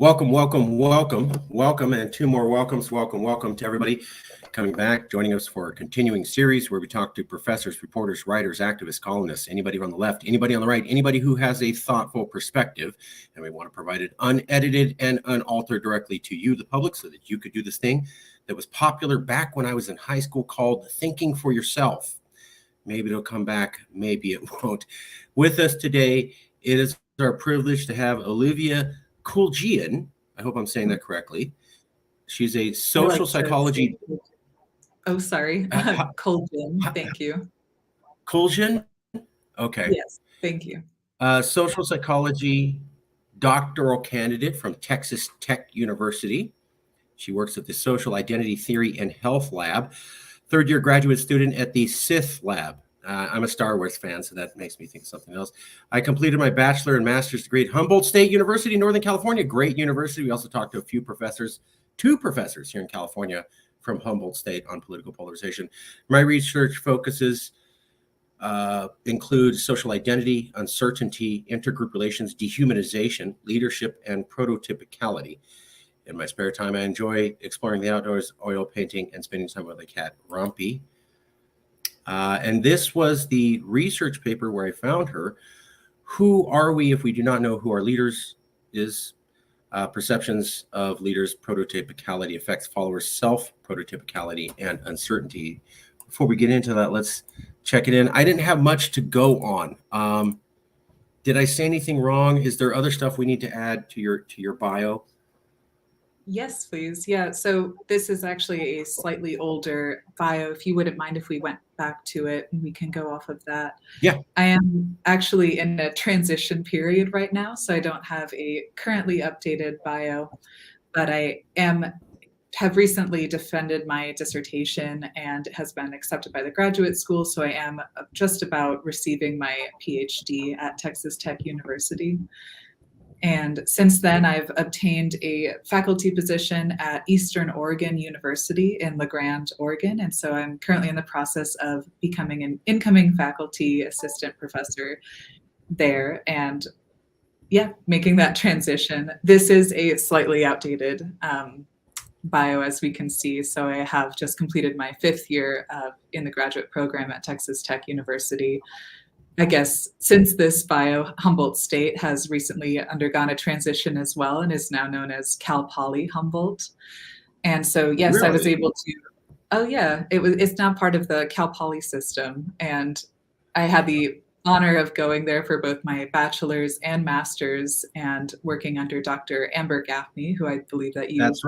Welcome, and two more welcomes. Welcome to everybody coming back, joining us for a continuing series where we talk to professors, reporters, writers, activists, columnists, anybody on the left, anybody on the right, anybody who has a thoughtful perspective, and we want to provide it unedited and unaltered directly to you, the public, so that you could do this thing that was popular back when I was in high school called thinking for yourself. Maybe it'll come back, maybe it won't. With us today, it is our privilege to have Olivia Kuljian. I hope I'm saying that correctly. She's a social psychology. Oh, sorry. Kuljian. Thank you. Kuljian? Okay. Yes, thank you. Social psychology doctoral candidate from Texas Tech University. She works at the Social Identity Theory and Health Lab. Third-year graduate student at the SITH Lab. I'm a Star Wars fan, so that makes me think of something else. I completed my bachelor and master's degree at Humboldt State University, Northern California. Great university. We also talked to a few professors, two professors here in California from Humboldt State on political polarization. My research focuses include social identity, uncertainty, intergroup relations, dehumanization, leadership, and prototypicality. In my spare time, I enjoy exploring the outdoors, oil painting, and spending time with my cat, Rumpy. And this was the research paper where I found her. Who are we if we do not know who our leaders is? Perceptions of leaders, prototypicality, affects followers, self-prototypicality, and uncertainty. Before we get into that, let's check it in. I didn't have much to go on. Did I say anything wrong? Is there other stuff we need to add to your bio? Yes, please. Yeah, so this is actually a slightly older bio. If you wouldn't mind if we went back to it, we can go off of that. Yeah. I am actually in a transition period right now, so I don't have a currently updated bio, but I have recently defended my dissertation and it has been accepted by the graduate school, so I am just about receiving my PhD at Texas Tech University. And since then, I've obtained a faculty position at Eastern Oregon University in La Grande, Oregon. And so I'm currently in the process of becoming an incoming faculty assistant professor there. And yeah, making that transition. This is a slightly outdated bio, as we can see. So I have just completed my 5th year in the graduate program at Texas Tech University. I guess since this bio, Humboldt State has recently undergone a transition as well and is now known as Cal Poly Humboldt. And so, yes, really? I was able to, oh yeah, it's now part of the Cal Poly system. And I had the honor of going there for both my bachelor's and master's and working under Dr. Amber Gaffney, who I believe that you... That's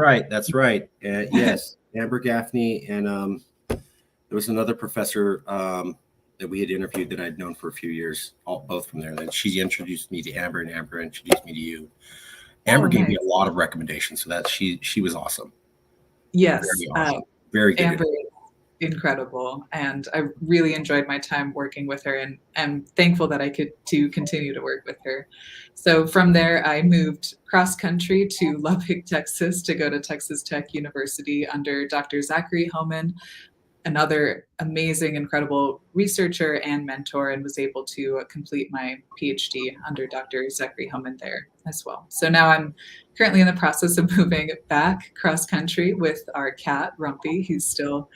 right. Yes, Amber Gaffney. And there was another professor that we had interviewed that I'd known for a few years, both from there. And then she introduced me to Amber, and Amber introduced me to you. Amber gave me a lot of recommendations, so that she was awesome. Yes, very awesome. Very good. Amber is incredible, and I really enjoyed my time working with her, and I'm thankful that I could continue to work with her. So from there, I moved cross country to Lubbock, Texas, to go to Texas Tech University under Dr. Zachary Homan, another amazing, incredible researcher and mentor, and was able to complete my PhD under Dr. Zachary Homan there as well. So now I'm currently in the process of moving back cross country with our cat, Rumpy. He's still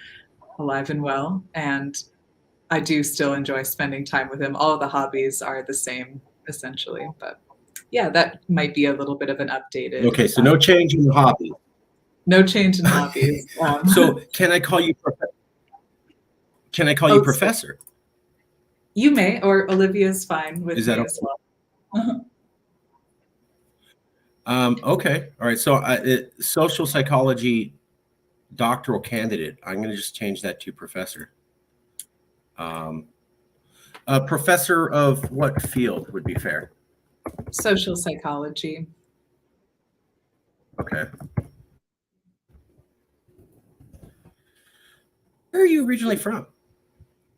alive and well, and I do still enjoy spending time with him. All of the hobbies are the same, essentially. But yeah, that might be a little bit of an updated... Okay, so no change in the hobby. No change in hobbies. So can I call you professor? Can I call you professor? You may, or Olivia's fine with me as well. Okay. All right. So social psychology doctoral candidate. I'm going to just change that to professor. Professor of what field would be fair? Social psychology. Okay. Where are you originally from?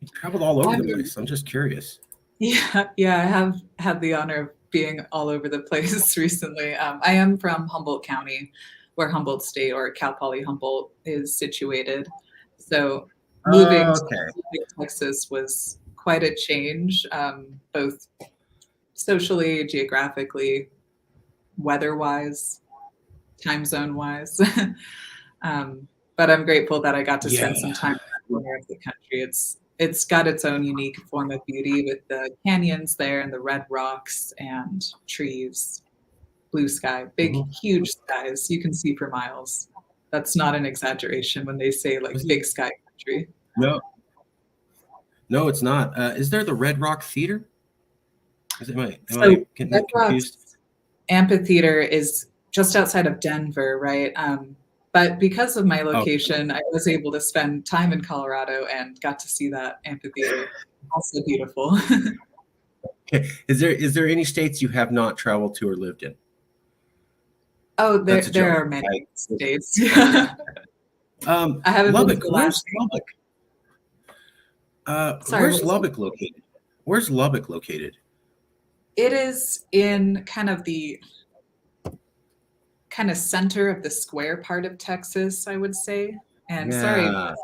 You traveled all over the place. I'm just curious. Yeah, I have had the honor of being all over the place recently. I am from Humboldt County, where Humboldt State, or Cal Poly Humboldt, is situated. So moving to Texas was quite a change, both socially, geographically, weather-wise. time zone wise. But I'm grateful that I got to spend some Yeah. time in that corner of the country. It's got its own unique form of beauty with the canyons there and the red rocks and trees, blue sky, big, Mhm. huge skies you can see for miles. That's not an exaggeration when they say like Was it? big sky country. No, no, it's not. Is there the Red Rock Theater? Am I So getting Red that confused? Rocks Amphitheater is just outside of Denver, right? But because of my Oh, location, I was able to spend time in Colorado and got to see that amphitheater. Also beautiful. okay. Is there any states you have not traveled to or lived in? Oh, That's a there joke. are many I, states. I haven't been Lubbock. to Where's Alaska. Lubbock? Sorry, what Where's was it? Lubbock located? Where's Lubbock located? It is in kind of the kind of center of the square part of Texas, I would say. And sorry, Yeah,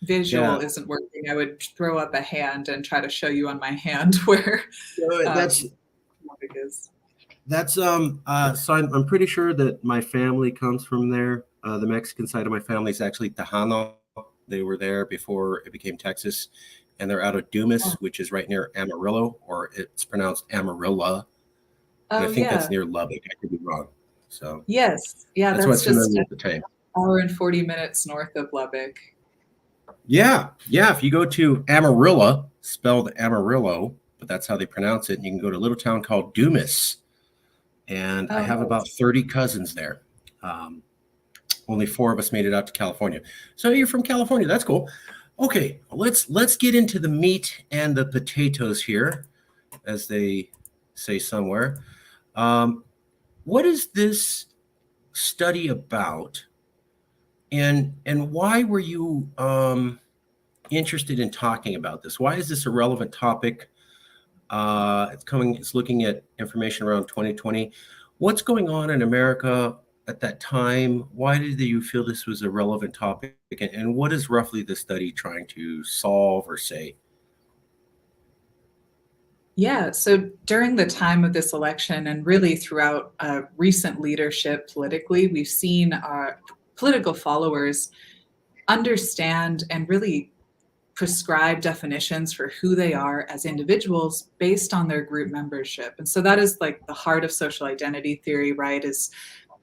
visual yeah. isn't working. I would throw up a hand and try to show you on my hand where That's Lubbock is. So I'm pretty sure that my family comes from there. The Mexican side of my family is actually Tejano. They were there before it became Texas, and they're out of Dumas, Oh, which is right near Amarillo, or it's pronounced Amarilla, and I oh think that's yeah. near Lubbock. I could be wrong. So Yes. Yeah, that's why that's it's just familiar an with the time. hour and 40 minutes north of Lubbock. Yeah, yeah. If you go to Amarilla, spelled Amarillo, but that's how they pronounce it, and you can go to a little town called Dumas, and I Oh, have about 30 cousins there. Um, Only four of us made it out to California. So you're from California. That's cool. Okay, let's get into the meat and the potatoes here, as they say somewhere. Um, what is this study about, and why were you interested in talking about this? Why is this a relevant topic? It's looking at information around 2020. What's going on in America at that time? Why did you feel this was a relevant topic? And what is roughly the study trying to solve or say? yeah. So during the time of this election and really throughout recent leadership politically, we've seen our political followers understand and really prescribe definitions for who they are as individuals based on their group membership. And so that is like the heart of social identity theory, right? Is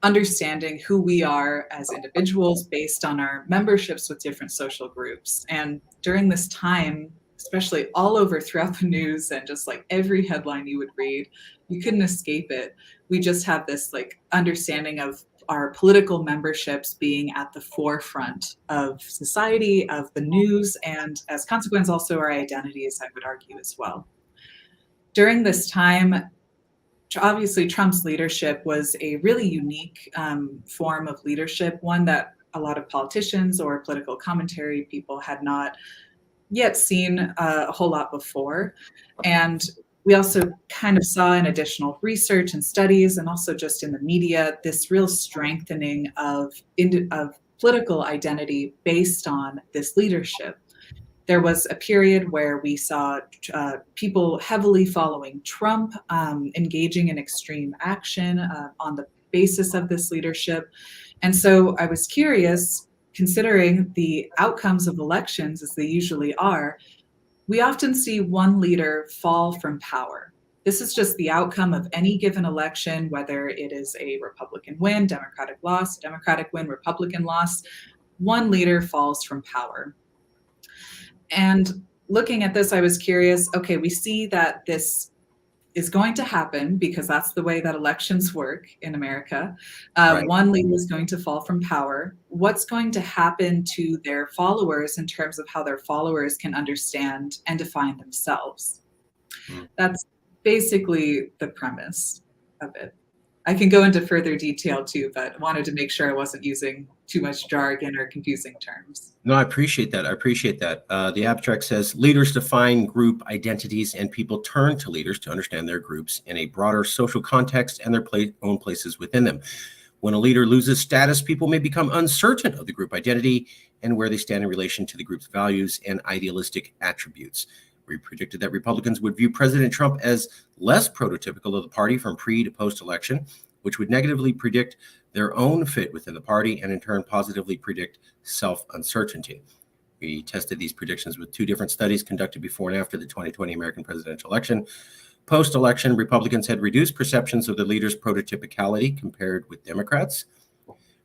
understanding who we are as individuals based on our memberships with different social groups. And during this time, especially all over throughout the news and just like every headline you would read, you couldn't escape it. We just have this like understanding of our political memberships being at the forefront of society, of the news, and as consequence, also our identities, I would argue as well. During this time, obviously Trump's leadership was a really unique form of leadership, one that a lot of politicians or political commentary people had not yet seen a whole lot before. And we also kind of saw in additional research and studies, and also just in the media, this real strengthening of political identity based on this leadership. There was a period where we saw people heavily following Trump, engaging in extreme action on the basis of this leadership. And so I was curious, considering the outcomes of elections as they usually are, we often see one leader fall from power. This is just the outcome of any given election, whether it is a Republican win, Democratic loss, Democratic win, Republican loss. One leader falls from power. And looking at this, I was curious, okay, we see that this is going to happen because that's the way that elections work in America. Right. One leader is going to fall from power. What's going to happen to their followers in terms of how their followers can understand and define themselves? Mm. That's basically the premise of it. I can go into further detail too, but wanted to make sure I wasn't using too much jargon or confusing terms. No, I appreciate that. I appreciate that. The abstract says leaders define group identities, and people turn to leaders to understand their groups in a broader social context and their own places within them. When a leader loses status, people may become uncertain of the group identity and where they stand in relation to the group's values and idealistic attributes. We predicted that Republicans would view President Trump as less prototypical of the party from pre to post election, which would negatively predict their own fit within the party and in turn positively predict self-uncertainty. We tested these predictions with 2 different studies conducted before and after the 2020 American presidential election. Post-election, Republicans had reduced perceptions of the leader's prototypicality compared with Democrats,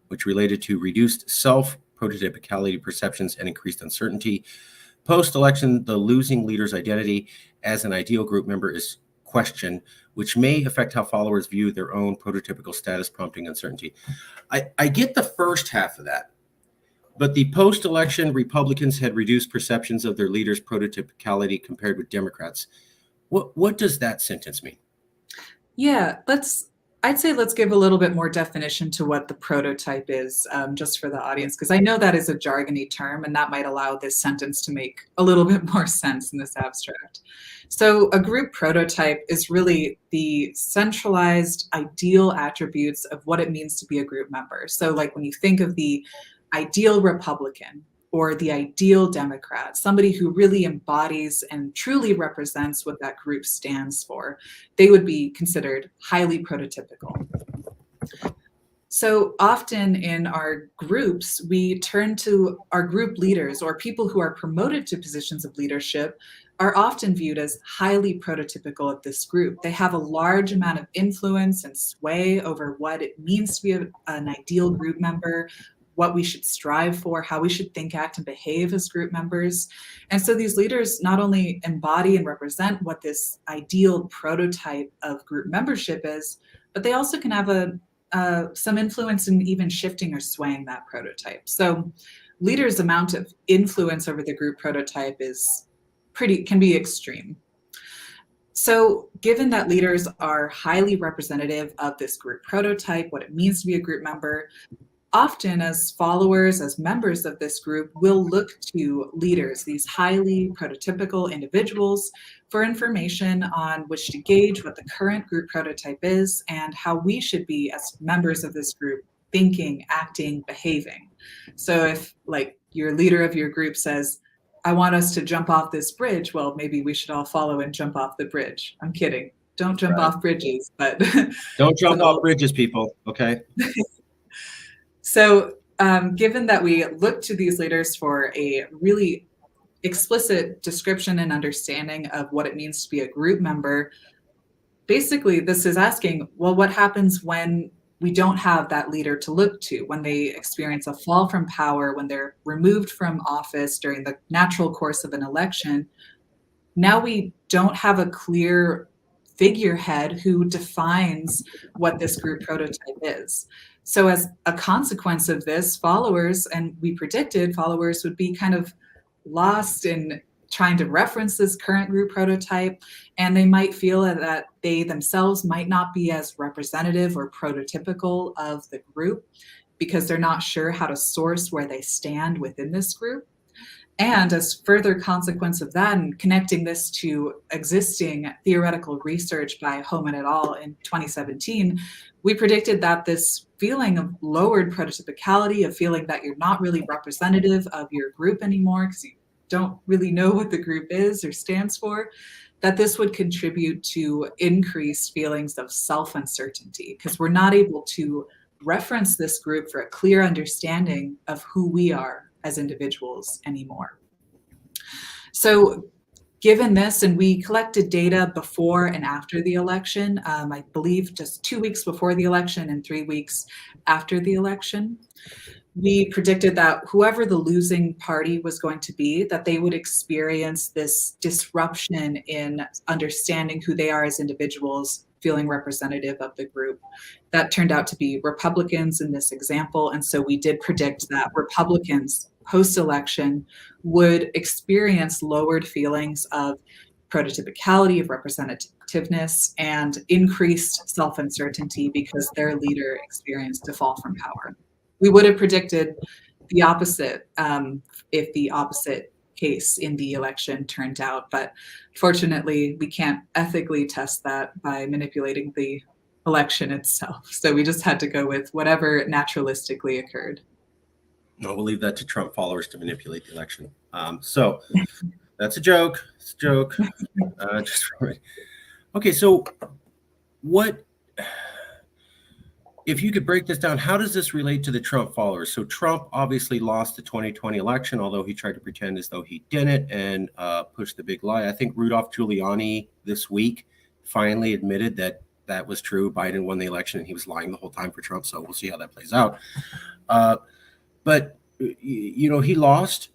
which related to reduced self-prototypicality perceptions and increased uncertainty. Post-election, the losing leader's identity as an ideal group member is questioned, which may affect how followers view their own prototypical status, prompting uncertainty. I get the first half of that, but the post-election Republicans had reduced perceptions of their leader's prototypicality compared with Democrats. What does that sentence mean? Yeah, I'd say let's give a little bit more definition to what the prototype is, just for the audience, because I know that is a jargony term, and that might allow this sentence to make a little bit more sense in this abstract. So a group prototype is really the centralized ideal attributes of what it means to be a group member. So like when you think of the ideal Republican or the ideal Democrat, somebody who really embodies and truly represents what that group stands for, they would be considered highly prototypical. So often in our groups, we turn to our group leaders, or people who are promoted to positions of leadership are often viewed as highly prototypical of this group. They have a large amount of influence and sway over what it means to be an ideal group member, what we should strive for, how we should think, act, and behave as group members. And so these leaders not only embody and represent what this ideal prototype of group membership is, but they also can have some influence in even shifting or swaying that prototype. So leaders' amount of influence over the group prototype can be extreme. So given that leaders are highly representative of this group prototype, what it means to be a group member, often as followers, as members of this group, we'll look to leaders, these highly prototypical individuals, for information on which to gauge what the current group prototype is and how we should be as members of this group thinking, acting, behaving. So if like your leader of your group says, I want us to jump off this bridge, well, maybe we should all follow and jump off the bridge. I'm kidding. Don't jump off bridges, but don't jump off bridges, people. Okay. So given that we look to these leaders for a really explicit description and understanding of what it means to be a group member, basically this is asking, well, what happens when we don't have that leader to look to, when they experience a fall from power, when they're removed from office during the natural course of an election? Now we don't have a clear figurehead who defines what this group prototype is. So as a consequence of this, followers, and we predicted followers would be kind of lost in trying to reference this current group prototype, and they might feel that they themselves might not be as representative or prototypical of the group because they're not sure how to source where they stand within this group. And as further consequence of that, and connecting this to existing theoretical research by Homan et al. In 2017, we predicted that this feeling of lowered prototypicality, of feeling that you're not really representative of your group anymore because you don't really know what the group is or stands for, that this would contribute to increased feelings of self-uncertainty because we're not able to reference this group for a clear understanding of who we are as individuals anymore. So given this, and we collected data before and after the election, I believe just 2 weeks before the election and 3 weeks after the election, we predicted that whoever the losing party was going to be, that they would experience this disruption in understanding who they are as individuals, feeling representative of the group. That turned out to be Republicans in this example. And so we did predict that Republicans post-election would experience lowered feelings of prototypicality, of representativeness, and increased self-uncertainty because their leader experienced a fall from power. We would have predicted the opposite if the opposite case in the election turned out, but fortunately we can't ethically test that by manipulating the election itself. So we just had to go with whatever naturalistically occurred. No, we'll leave that to Trump followers to manipulate the election. So that's a joke. It's a joke. Okay, so what if you could break this down, how does this relate to the Trump followers? So Trump obviously lost the 2020 election, although he tried to pretend as though he didn't and pushed the big lie. I think Rudolph Giuliani this week finally admitted that that was true. Biden won the election and he was lying the whole time for Trump. So we'll see how that plays out. But, he lost.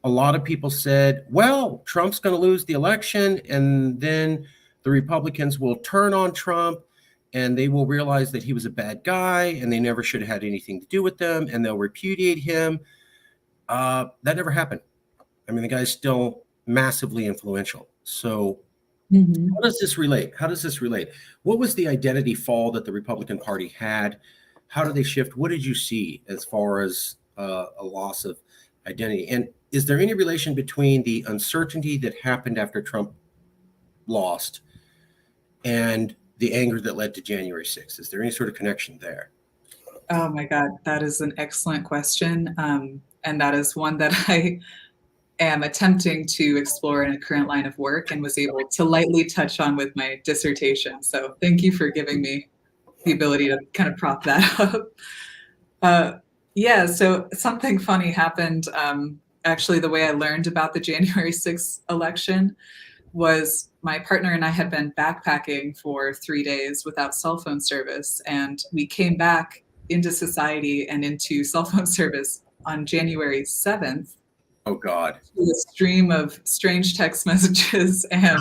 A lot of people said, well, Trump's going to lose the election and then the Republicans will turn on Trump and they will realize that he was a bad guy and they never should have had anything to do with them and they'll repudiate him. That never happened. I mean, the guy's still massively influential. So how does this relate? What was the identity fall that the Republican Party had? How did they shift? What did you see as far as a loss of identity? And is there any relation between the uncertainty that happened after Trump lost and the anger that led to January 6th? Is there any sort of connection there? Oh my God, that is an excellent question. And that is one that I am attempting to explore in a current line of work and was able to lightly touch on with my dissertation. So thank you for giving me the ability to kind of prop that up. Yeah, so something funny happened. Actually, the way I learned about the January 6th election was my partner and I had been backpacking for 3 days without cell phone service. And we came back into society and into cell phone service on January 7th. Oh, God. To a stream of strange text messages and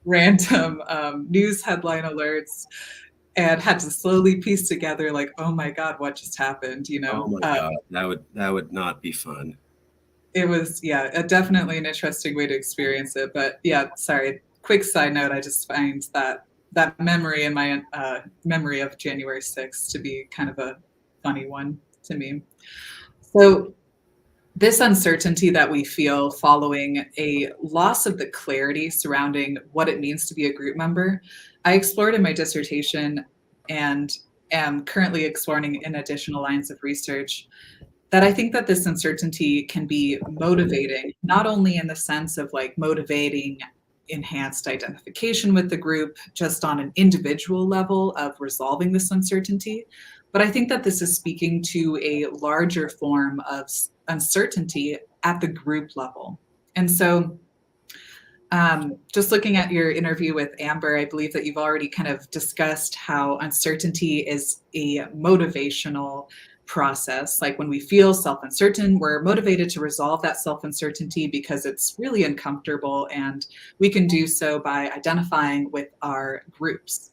random news headline alerts, and had to slowly piece together, like, oh my God, what just happened? Oh my God, that would not be fun. It was, definitely an interesting way to experience it. But yeah, sorry, quick side note, I just find that memory in my memory of January 6th to be kind of a funny one to me. So this uncertainty that we feel following a loss of the clarity surrounding what it means to be a group member, I explored in my dissertation and am currently exploring in additional lines of research, that I think that this uncertainty can be motivating, not only in the sense of like motivating enhanced identification with the group just on an individual level of resolving this uncertainty, but I think that this is speaking to a larger form of uncertainty at the group level. And so just looking at your interview with Amber, I believe that you've already kind of discussed how uncertainty is a motivational process. Like when we feel self-uncertain, we're motivated to resolve that self-uncertainty because it's really uncomfortable, and we can do so by identifying with our groups.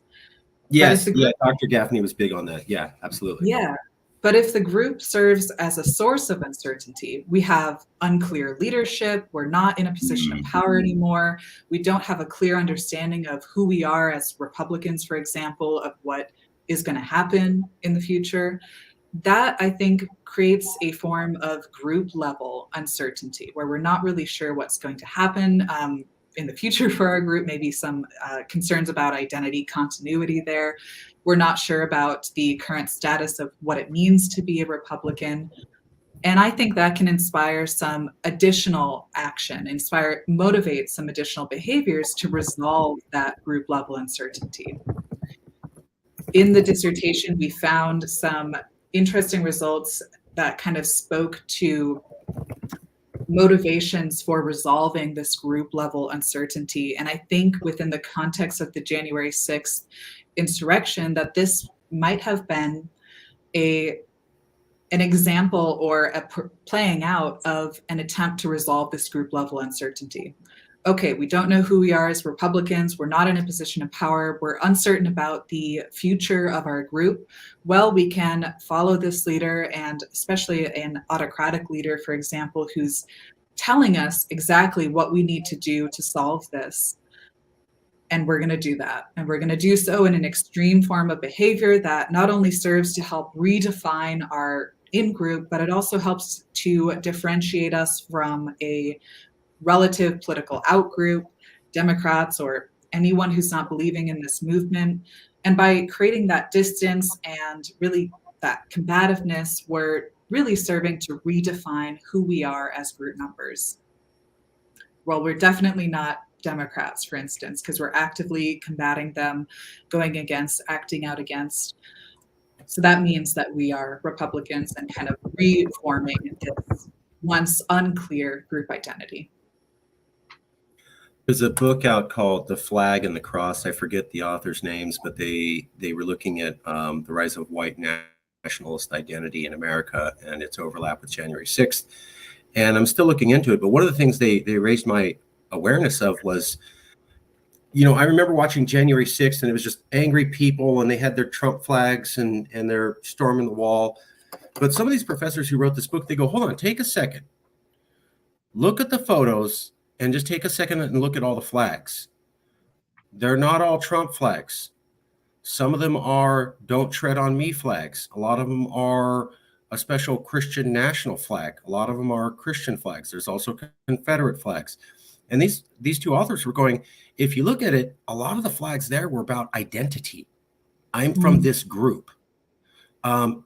Yes, Dr. Gaffney was big on that. Yeah, absolutely. Yeah. But if the group serves as a source of uncertainty, we have unclear leadership, we're not in a position of power anymore, we don't have a clear understanding of who we are as Republicans, for example, of what is going to happen in the future, that I think creates a form of group level uncertainty where we're not really sure what's going to happen in the future for our group, maybe some concerns about identity continuity there. We're not sure about the current status of what it means to be a Republican. And I think that can inspire some additional action, motivate some additional behaviors to resolve that group level uncertainty. In the dissertation, we found some interesting results that kind of spoke to motivations for resolving this group level uncertainty. And I think within the context of the January 6th insurrection, that this might have been an example or a playing out of an attempt to resolve this group level uncertainty. Okay, we don't know who we are as Republicans. We're not in a position of power. We're uncertain about the future of our group. Well, we can follow this leader, and especially an autocratic leader, for example, who's telling us exactly what we need to do to solve this. And we're going to do that. And we're going to do so in an extreme form of behavior that not only serves to help redefine our in-group, but it also helps to differentiate us from a relative political outgroup, Democrats, or anyone who's not believing in this movement. And by creating that distance and really that combativeness, we're really serving to redefine who we are as group members. Well, we're definitely not Democrats, for instance, because we're actively combating them, going against, acting out against. So that means that we are Republicans and kind of reforming this once unclear group identity. There's a book out called The Flag and the Cross. I forget the authors' names, but they were looking at the rise of white nationalist identity in America and its overlap with January 6th. And I'm still looking into it. But one of the things they raised my awareness of was, I remember watching January 6th, and it was just angry people, and they had their Trump flags and they're storming the wall. But some of these professors who wrote this book, they go, hold on, take a second. Look at the photos and just take a second and look at all the flags. They're not all Trump flags. Some of them are don't tread on me flags. A lot of them are a special Christian national flag. A lot of them are Christian flags. There's also Confederate flags. And these two authors were going, if you look at it, a lot of the flags there were about identity. I'm from this group.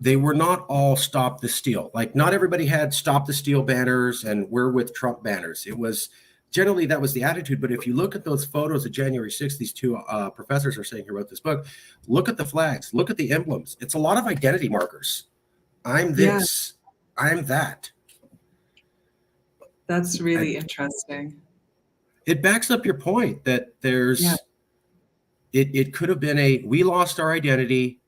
They were not all Stop the Steal. Like, not everybody had Stop the Steal banners and We're with Trump banners. It was generally, that was the attitude. But if you look at those photos of January 6th, these two professors are saying who wrote this book, look at the flags, look at the emblems. It's a lot of identity markers. I'm this, I'm that. That's really interesting. It backs up your point that there's, it could have been we lost our identity.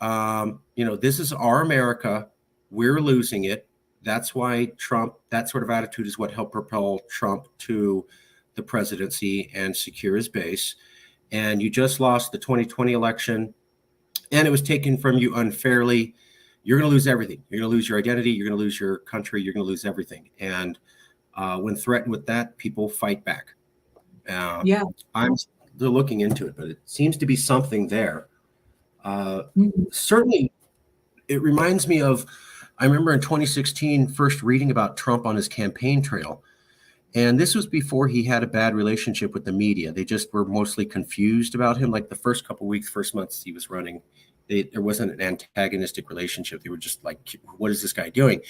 This is our America. We're losing it. That's why Trump, that sort of attitude is what helped propel Trump to the presidency and secure his base. And you just lost the 2020 election, and it was taken from you unfairly. You're going to lose everything. You're going to lose your identity. You're going to lose your country. You're going to lose everything. And when threatened with that, people fight back. I'm still looking into it, but it seems to be something there. Certainly, it reminds me of, I remember in 2016, first reading about Trump on his campaign trail. And this was before he had a bad relationship with the media. They just were mostly confused about him. Like the first couple of weeks, first months he was running, there wasn't an antagonistic relationship. They were just like, what is this guy doing?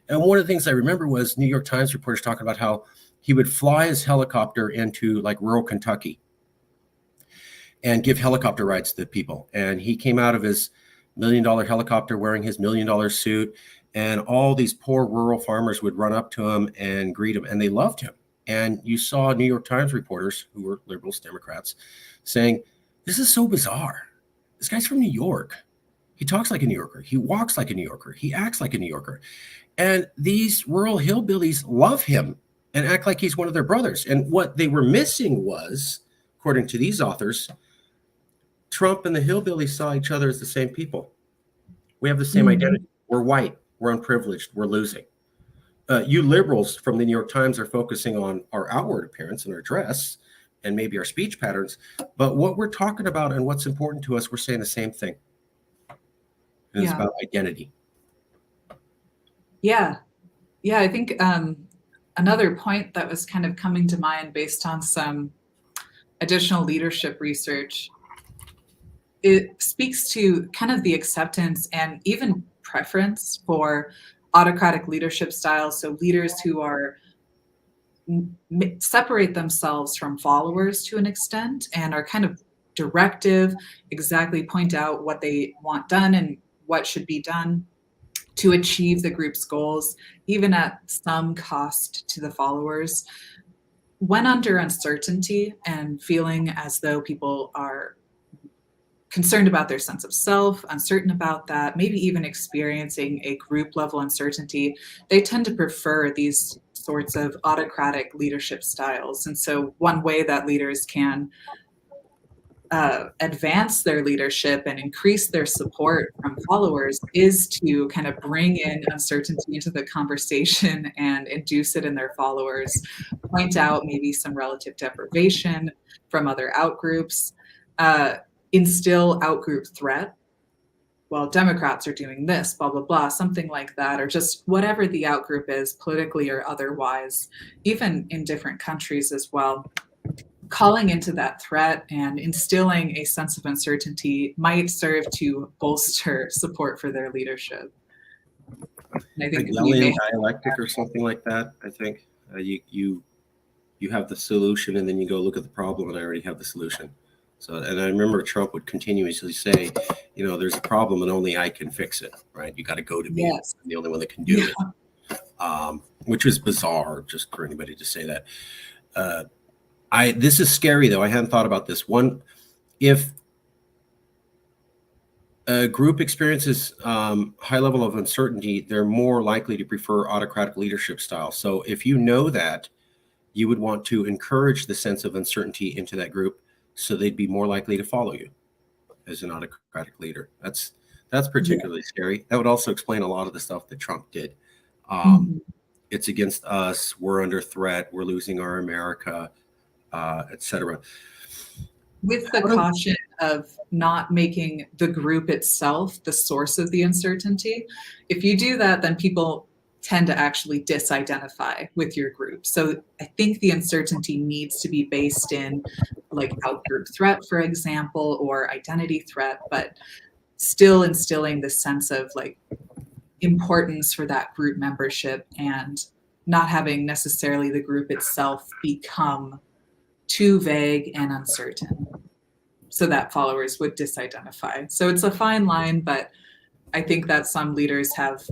And one of the things I remember was New York Times reporters talking about how he would fly his helicopter into like rural Kentucky and give helicopter rides to people. And he came out of his $1 million helicopter wearing his $1 million suit. And all these poor rural farmers would run up to him and greet him, and they loved him. And you saw New York Times reporters who were liberals, Democrats, saying, this is so bizarre. This guy's from New York. He talks like a New Yorker. He walks like a New Yorker. He acts like a New Yorker. And these rural hillbillies love him and act like he's one of their brothers. And what they were missing was, according to these authors, Trump and the hillbillies saw each other as the same people. We have the same identity. We're white. We're unprivileged. We're losing. You liberals from the New York Times are focusing on our outward appearance and our dress and maybe our speech patterns. But what we're talking about and what's important to us, we're saying the same thing. And it's about identity. Yeah. I think another point that was kind of coming to mind based on some additional leadership research, it speaks to kind of the acceptance and even preference for autocratic leadership styles. So leaders who are separate themselves from followers to an extent and are kind of directive, exactly point out what they want done and what should be done to achieve the group's goals, even at some cost to the followers. When under uncertainty and feeling as though people are concerned about their sense of self, uncertain about that, maybe even experiencing a group level uncertainty, they tend to prefer these sorts of autocratic leadership styles. And so one way that leaders can advance their leadership and increase their support from followers is to kind of bring in uncertainty into the conversation and induce it in their followers, point out maybe some relative deprivation from other outgroups, instill outgroup threat. Well, Democrats are doing this, blah, blah, blah, something like that, or just whatever the outgroup is, politically or otherwise, even in different countries as well. Calling into that threat and instilling a sense of uncertainty might serve to bolster support for their leadership. And I think Hegelian dialectic or something like that. I think you you have the solution, and then you go look at the problem, and I already have the solution. So, and I remember Trump would continuously say, there's a problem and only I can fix it, right? You got to go to me. Yes. I'm the only one that can do it. Which is bizarre, just for anybody to say that. This is scary, though. I hadn't thought about this. One, if a group experiences high level of uncertainty, they're more likely to prefer autocratic leadership style. So if you know that, you would want to encourage the sense of uncertainty into that group, so they'd be more likely to follow you as an autocratic leader. That's particularly scary. That would also explain a lot of the stuff that Trump did. It's against us. We're under threat. We're losing our America, etc. With the caution of not making the group itself the source of the uncertainty. If you do that, then people tend to actually disidentify with your group. So I think the uncertainty needs to be based in like out-group threat, for example, or identity threat, but still instilling the sense of like importance for that group membership and not having necessarily the group itself become too vague and uncertain so that followers would disidentify. So it's a fine line, but I think that some leaders have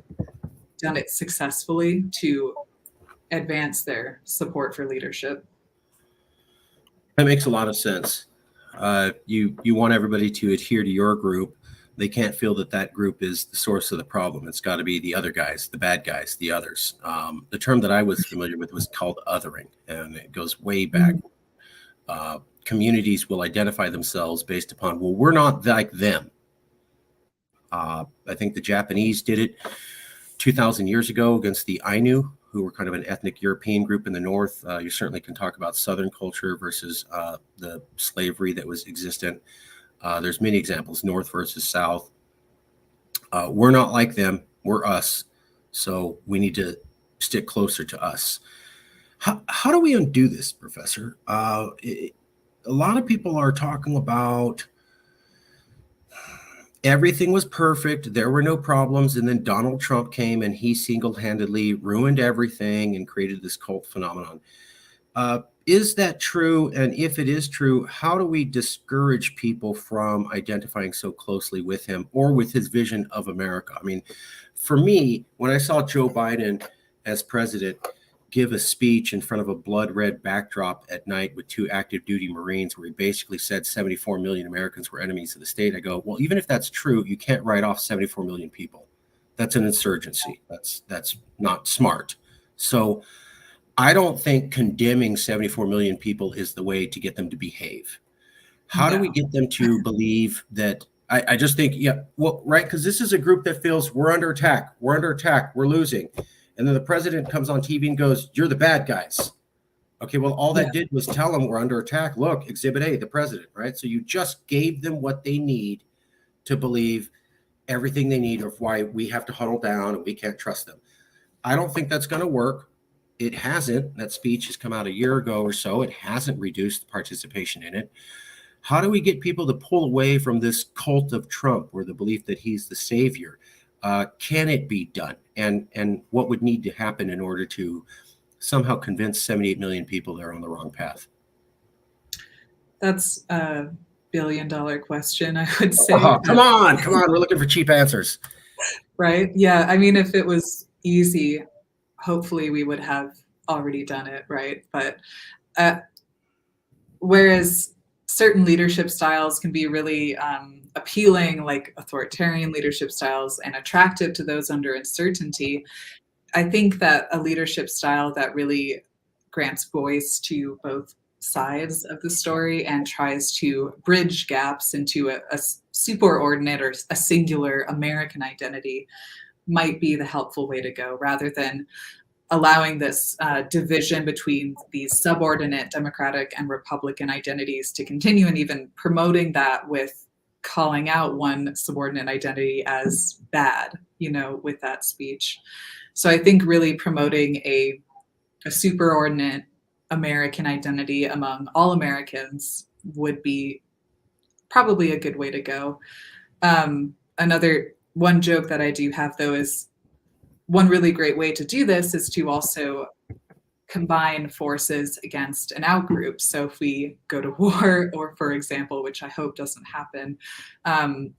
done it successfully to advance their support for leadership. That makes a lot of sense. You want everybody to adhere to your group. They can't feel that group is the source of the problem. It's got to be the other guys, the bad guys, the others. The term that I was familiar with was called othering, and it goes way back. Communities will identify themselves based upon, well, we're not like them. I think the Japanese did it 2,000 years ago against the Ainu, who were kind of an ethnic European group in the north. You certainly can talk about Southern culture versus the slavery that was existent. There's many examples, North versus South. We're not like them. We're us. So we need to stick closer to us. How do we undo this, Professor? A lot of people are talking about everything was perfect. There were no problems. And then Donald Trump came and he single-handedly ruined everything and created this cult phenomenon. Is that true? And if it is true, how do we discourage people from identifying so closely with him or with his vision of America? I mean, for me, when I saw Joe Biden as president give a speech in front of a blood red backdrop at night with 2 active duty Marines, where he basically said 74 million Americans were enemies of the state, I go, well, even if that's true, you can't write off 74 million people. That's an insurgency. That's not smart. So I don't think condemning 74 million people is the way to get them to behave. How do we get them to believe that? I just think, right, because this is a group that feels we're under attack, we're losing. And then the president comes on TV and goes, you're the bad guys. Okay, well, all that did was tell them we're under attack. Look, Exhibit A, the president, right? So you just gave them what they need to believe everything they need of why we have to huddle down and we can't trust them. I don't think that's going to work. It hasn't. That speech has come out a year ago or so. It hasn't reduced participation in it. How do we get people to pull away from this cult of Trump or the belief that he's the savior? Can it be done? And what would need to happen in order to somehow convince 78 million people they're on the wrong path? That's a billion-dollar question, I would say. Oh, come on. We're looking for cheap answers. Right? Yeah. I mean, if it was easy, hopefully we would have already done it, right? But whereas certain leadership styles can be really appealing, like authoritarian leadership styles, and attractive to those under uncertainty, I think that a leadership style that really grants voice to both sides of the story and tries to bridge gaps into a superordinate or a singular American identity might be the helpful way to go, rather than allowing this division between these subordinate Democratic and Republican identities to continue, and even promoting that with calling out one subordinate identity as bad, with that speech. So I think really promoting a superordinate American identity among all Americans would be probably a good way to go. One joke that I do have, though, is one really great way to do this is to also combine forces against an outgroup. So if we go to war, or for example, which I hope doesn't happen,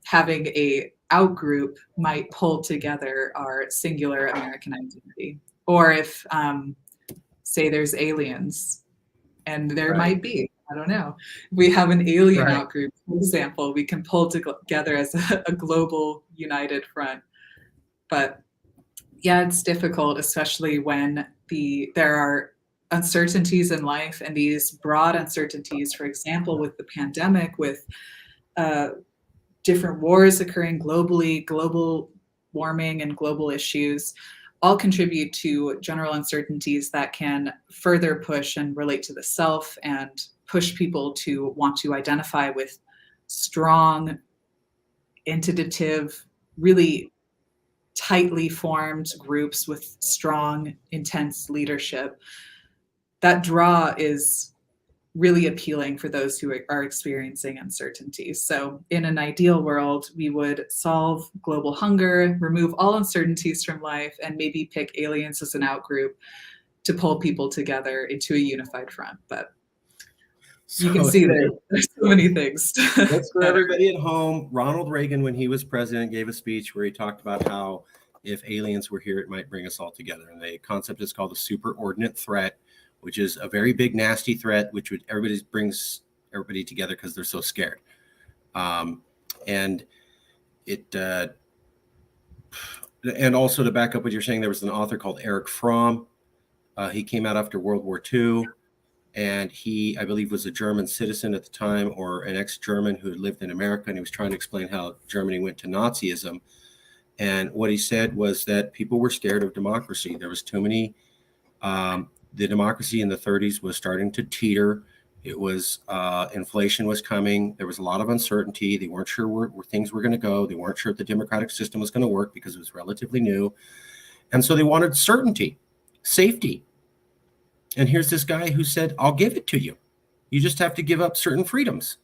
having a outgroup might pull together our singular American identity. Or if, say, there's aliens, and there might be, I don't know. We have an alien outgroup, for example, we can pull together as a global united front. But yeah, it's difficult, especially when there are uncertainties in life, and these broad uncertainties, for example, with the pandemic, with different wars occurring globally, global warming and global issues, all contribute to general uncertainties that can further push and relate to the self and push people to want to identify with strong, entitative, really tightly formed groups with strong, intense leadership. That draw is really appealing for those who are experiencing uncertainty. So in an ideal world, we would solve global hunger, remove all uncertainties from life, and maybe pick aliens as an outgroup to pull people together into a unified front. But you can see there's so many things. That's for everybody at home. Ronald Reagan, when he was president, gave a speech where he talked about how if aliens were here, it might bring us all together. And the concept is called a superordinate threat, which is a very big, nasty threat, which would brings everybody together because they're so scared. And also to back up what you're saying, there was an author called Erich Fromm. He came out after World War II, and he, I believe, was a German citizen at the time, or an ex-German who had lived in America, and he was trying to explain how Germany went to Nazism. And what he said was that people were scared of democracy. There was too many. The democracy in the 30s was starting to teeter. It was inflation was coming. There was a lot of uncertainty. They weren't sure where things were going to go. They weren't sure if the democratic system was going to work because it was relatively new. And so they wanted certainty, safety. And here's this guy who said, I'll give it to you. You just have to give up certain freedoms.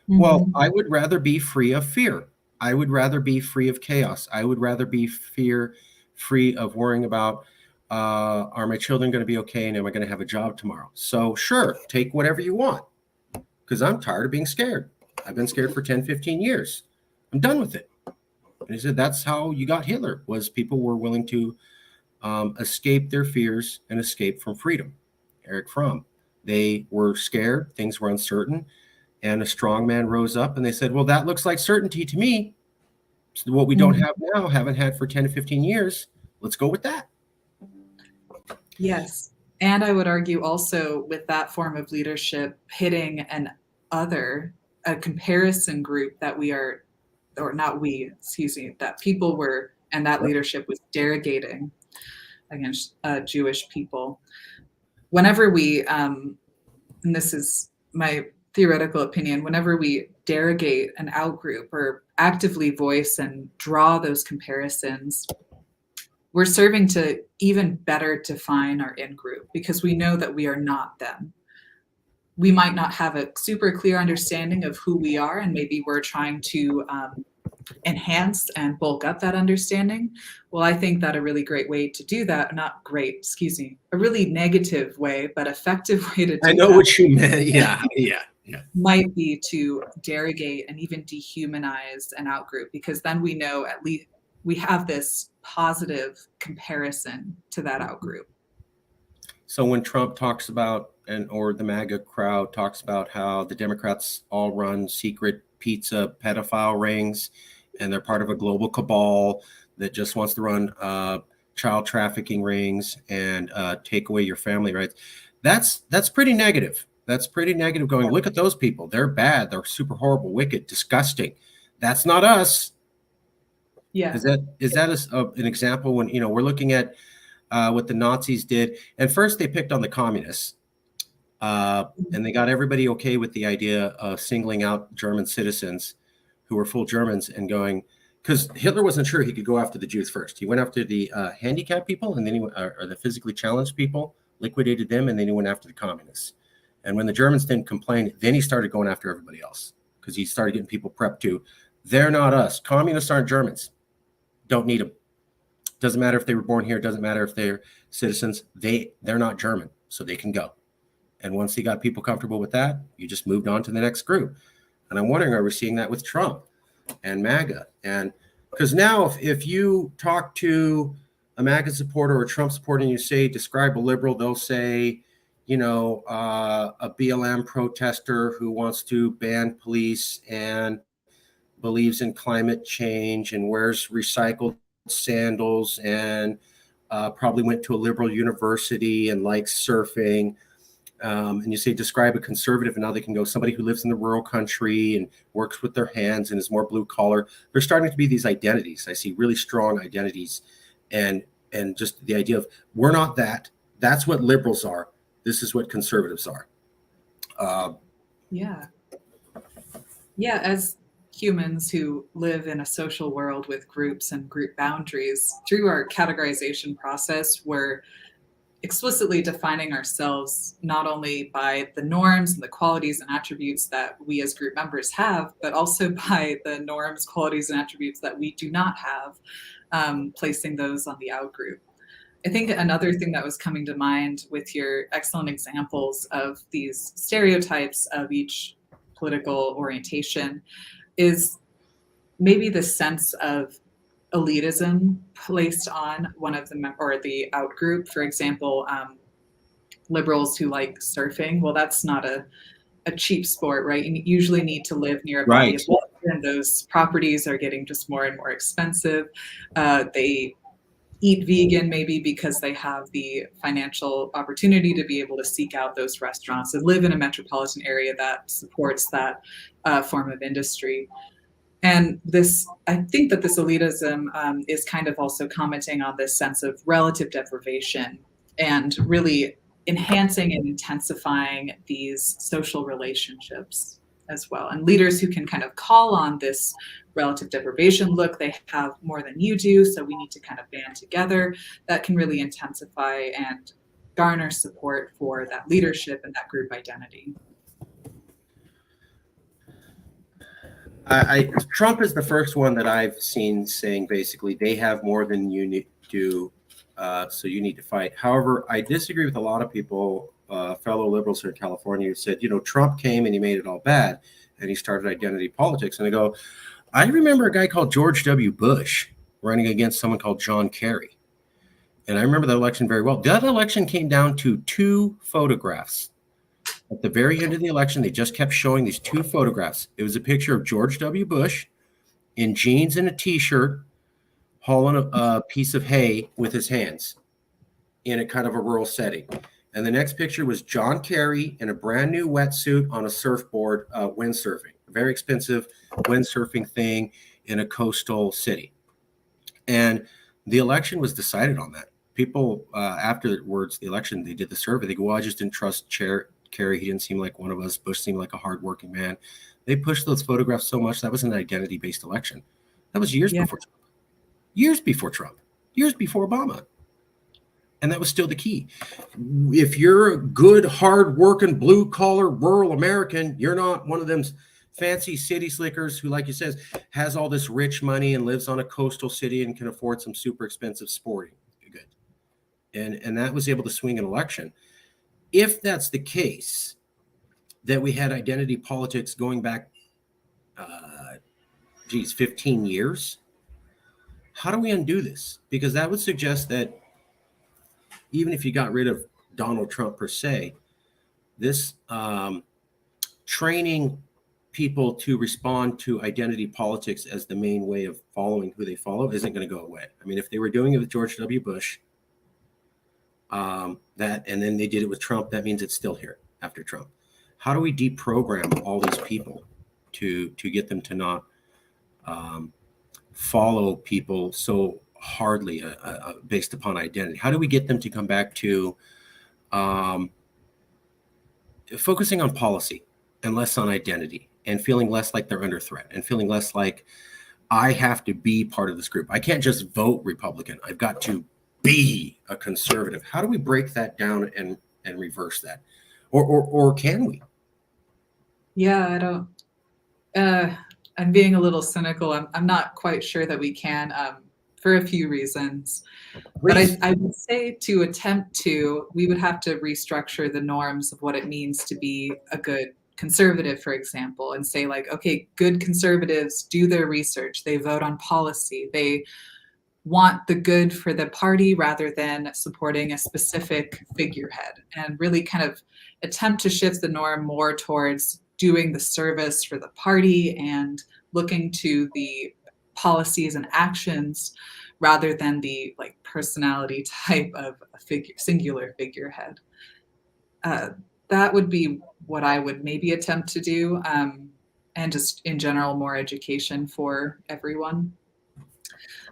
Mm-hmm. Well, I would rather be free of fear. I would rather be free of chaos. I would rather be free of worrying about, are my children going to be okay, and am I going to have a job tomorrow? So sure, take whatever you want, because I'm tired of being scared. I've been scared for 10, 15 years. I'm done with it. And he said that's how you got Hitler, was people were willing to escape their fears and escape from freedom. Erich Fromm. They were scared. Things were uncertain. And a strong man rose up and they said, well, that looks like certainty to me. So what we don't have now, haven't had for 10 to 15 years. Let's go with that. Yes. And I would argue also with that form of leadership hitting a comparison group that that people were, and that leadership was derogating against Jewish people. Whenever we, and this is my theoretical opinion, whenever we derogate an outgroup or actively voice and draw those comparisons, we're serving to even better define our in-group, because we know that we are not them. We might not have a super clear understanding of who we are, and maybe we're trying to enhance and bulk up that understanding. Well, I think that a really great way to do that, a really negative way, but effective way to do that. I know what you meant. Yeah. Might be to derogate and even dehumanize an outgroup, because then we know at least we have this positive comparison to that outgroup. So when Trump talks about, or the MAGA crowd talks about how the Democrats all run secret pizza pedophile rings, and they're part of a global cabal that just wants to run child trafficking rings and take away your family rights, that's pretty negative. That's pretty negative going, look at those people. They're bad. They're super horrible, wicked, disgusting. That's not us. Yeah. Is that an example when, we're looking at what the Nazis did? And first they picked on the communists, and they got everybody okay with the idea of singling out German citizens who were full Germans and going, because Hitler wasn't sure he could go after the Jews first. He went after the handicapped people, and then or the physically challenged people, liquidated them, and then he went after the communists. And when the Germans didn't complain, then he started going after everybody else, because he started getting people prepped to, they're not us. Communists aren't Germans. Don't need them. Doesn't matter if they were born here. Doesn't matter if they're citizens. They're not German, so they can go. And once you got people comfortable with that, you just moved on to the next group. And I'm wondering, are we seeing that with Trump and MAGA? And because now if you talk to a MAGA supporter or a Trump supporter and you say, describe a liberal, they'll say, a BLM protester who wants to ban police and believes in climate change and wears recycled sandals and probably went to a liberal university and likes surfing. And you say, describe a conservative, and now they can go somebody who lives in the rural country and works with their hands and is more blue collar. There's starting to be these identities. I see really strong identities, and just the idea of we're not that. That's what liberals are. This is what conservatives are. Yeah. As humans who live in a social world with groups and group boundaries, through our categorization process, we're explicitly defining ourselves not only by the norms and the qualities and attributes that we as group members have, but also by the norms, qualities, and attributes that we do not have, placing those on the out group. I think another thing that was coming to mind with your excellent examples of these stereotypes of each political orientation is maybe the sense of elitism placed on one of the or the out group. For example, liberals who like surfing. Well, that's not a cheap sport, right? You usually need to live near a body of water, and those properties are getting just more and more expensive. They eat vegan maybe because they have the financial opportunity to be able to seek out those restaurants and live in a metropolitan area that supports that form of industry. And I think that this elitism is kind of also commenting on this sense of relative deprivation and really enhancing and intensifying these social relationships as well. And leaders who can kind of call on this relative deprivation, look, they have more than you do, so we need to kind of band together, that can really intensify and garner support for that leadership and that group identity. Trump is the first one that I've seen saying basically they have more than you do, so you need to fight. However, I disagree with a lot of people, fellow liberals here in California, who said, Trump came and he made it all bad and he started identity politics. And I go, I remember a guy called George W. Bush running against someone called John Kerry. And I remember that election very well. That election came down to two photographs. At the very end of the election, they just kept showing these two photographs. It was a picture of George W. Bush in jeans and a T-shirt, hauling a piece of hay with his hands in a kind of a rural setting. And the next picture was John Kerry in a brand new wetsuit on a surfboard, windsurfing, a very expensive windsurfing thing in a coastal city. And the election was decided on that. People, afterwards, the election, they did the survey. They go, well, I just didn't trust Kerry. He didn't seem like one of us. Bush seemed like a hardworking man. They pushed those photographs so much. That was an identity-based election. That was years before Trump. Years before Trump. Years before Obama. And that was still the key. If you're a good, hard-working, blue-collar, rural American, you're not one of them fancy city slickers who, like you says, has all this rich money and lives on a coastal city and can afford some super expensive sporting good. And that was able to swing an election. If that's the case, that we had identity politics going back, 15 years, how do we undo this? Because that would suggest that even if you got rid of Donald Trump per se, this training people to respond to identity politics as the main way of following who they follow isn't going to go away. I mean, if they were doing it with George W. Bush, and then they did it with Trump, that means it's still here after Trump. How do we deprogram all these people to get them to not follow people so hardly based upon identity? How do we get them to come back to focusing on policy and less on identity, and feeling less like they're under threat, and feeling less like I have to be part of this group? I can't just vote Republican. I've got to be a conservative. How do we break that down and reverse that? Or can we? Yeah, I don't. I'm being a little cynical. I'm not quite sure that we can. for a few reasons. But Please. I would say to attempt to, we would have to restructure the norms of what it means to be a good conservative, for example, and say like, okay, good conservatives do their research, they vote on policy, they want the good for the party rather than supporting a specific figurehead, and really kind of attempt to shift the norm more towards doing the service for the party and looking to the policies and actions rather than the like personality type of a singular figurehead. That would be what I would maybe attempt to do, and just in general more education for everyone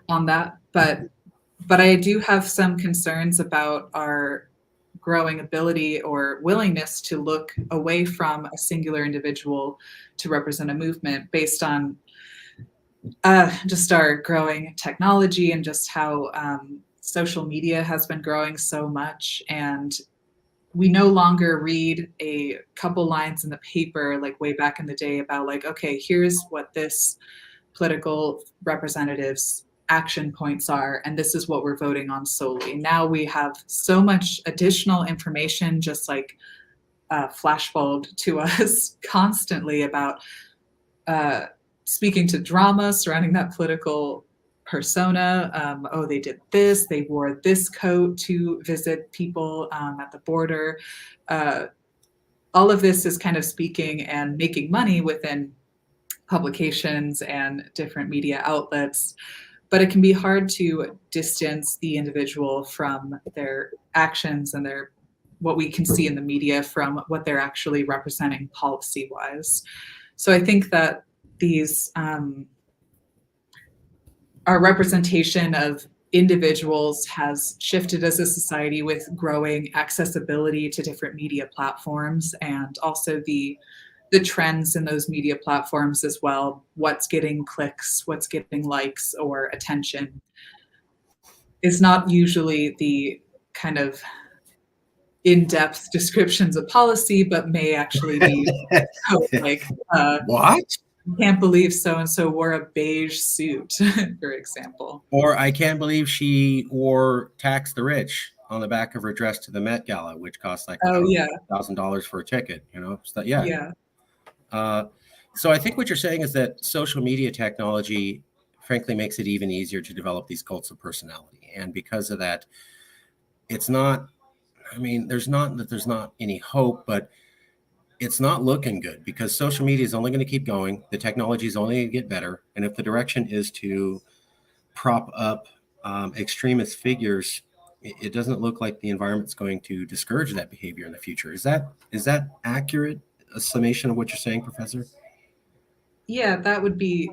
on that. But I do have some concerns about our growing ability or willingness to look away from a singular individual to represent a movement based on just our growing technology and just how social media has been growing so much. And we no longer read a couple lines in the paper like way back in the day about like, okay, here's what this political representative's action points are, and this is what we're voting on solely. Now we have so much additional information just like flashbulbed to us constantly about speaking to drama surrounding that political persona. Oh, they did this, they wore this coat to visit people at the border. All of this is kind of speaking and making money within publications and different media outlets, but it can be hard to distance the individual from their actions and their what we can see in the media from what they're actually representing policy wise. So I think that these our representation of individuals has shifted as a society with growing accessibility to different media platforms, and also the trends in those media platforms as well. What's getting clicks, what's getting likes or attention is not usually the kind of in-depth descriptions of policy, but may actually be like, What? can't believe so-and-so wore a beige suit, for example. Or I can't believe she wore Tax the Rich on the back of her dress to the Met Gala, which cost like $1,000 for a ticket, you know? So, yeah. So I think what you're saying is that social media technology, frankly, makes it even easier to develop these cults of personality. And because of that, it's not, I mean, there's not any hope, but it's not looking good because social media is only going to keep going. The technology is only going to get better. And if the direction is to prop up extremist figures, it doesn't look like the environment's going to discourage that behavior in the future. Is that accurate? A summation of what you're saying, Professor? Yeah, that would be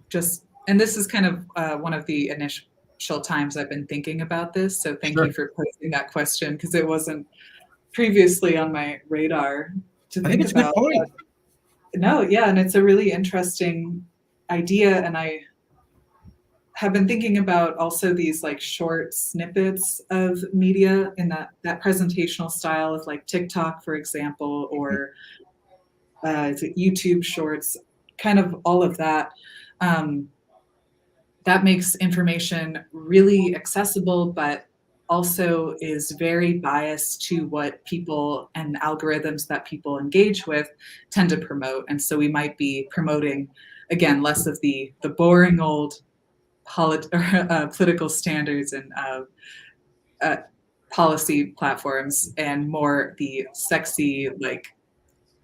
just, and this is kind of one of the initial times I've been thinking about this. So thank you for posing that question because it wasn't previously on my radar to think it's about. A good point. No, yeah, and it's a really interesting idea, and I have been thinking about also these like short snippets of media in that presentational style of like TikTok, for example, or is it YouTube Shorts, kind of all of that. That makes information really accessible, but also is very biased to what people and algorithms that people engage with tend to promote. And so we might be promoting, again, less of the boring old political standards and policy platforms, and more the sexy, like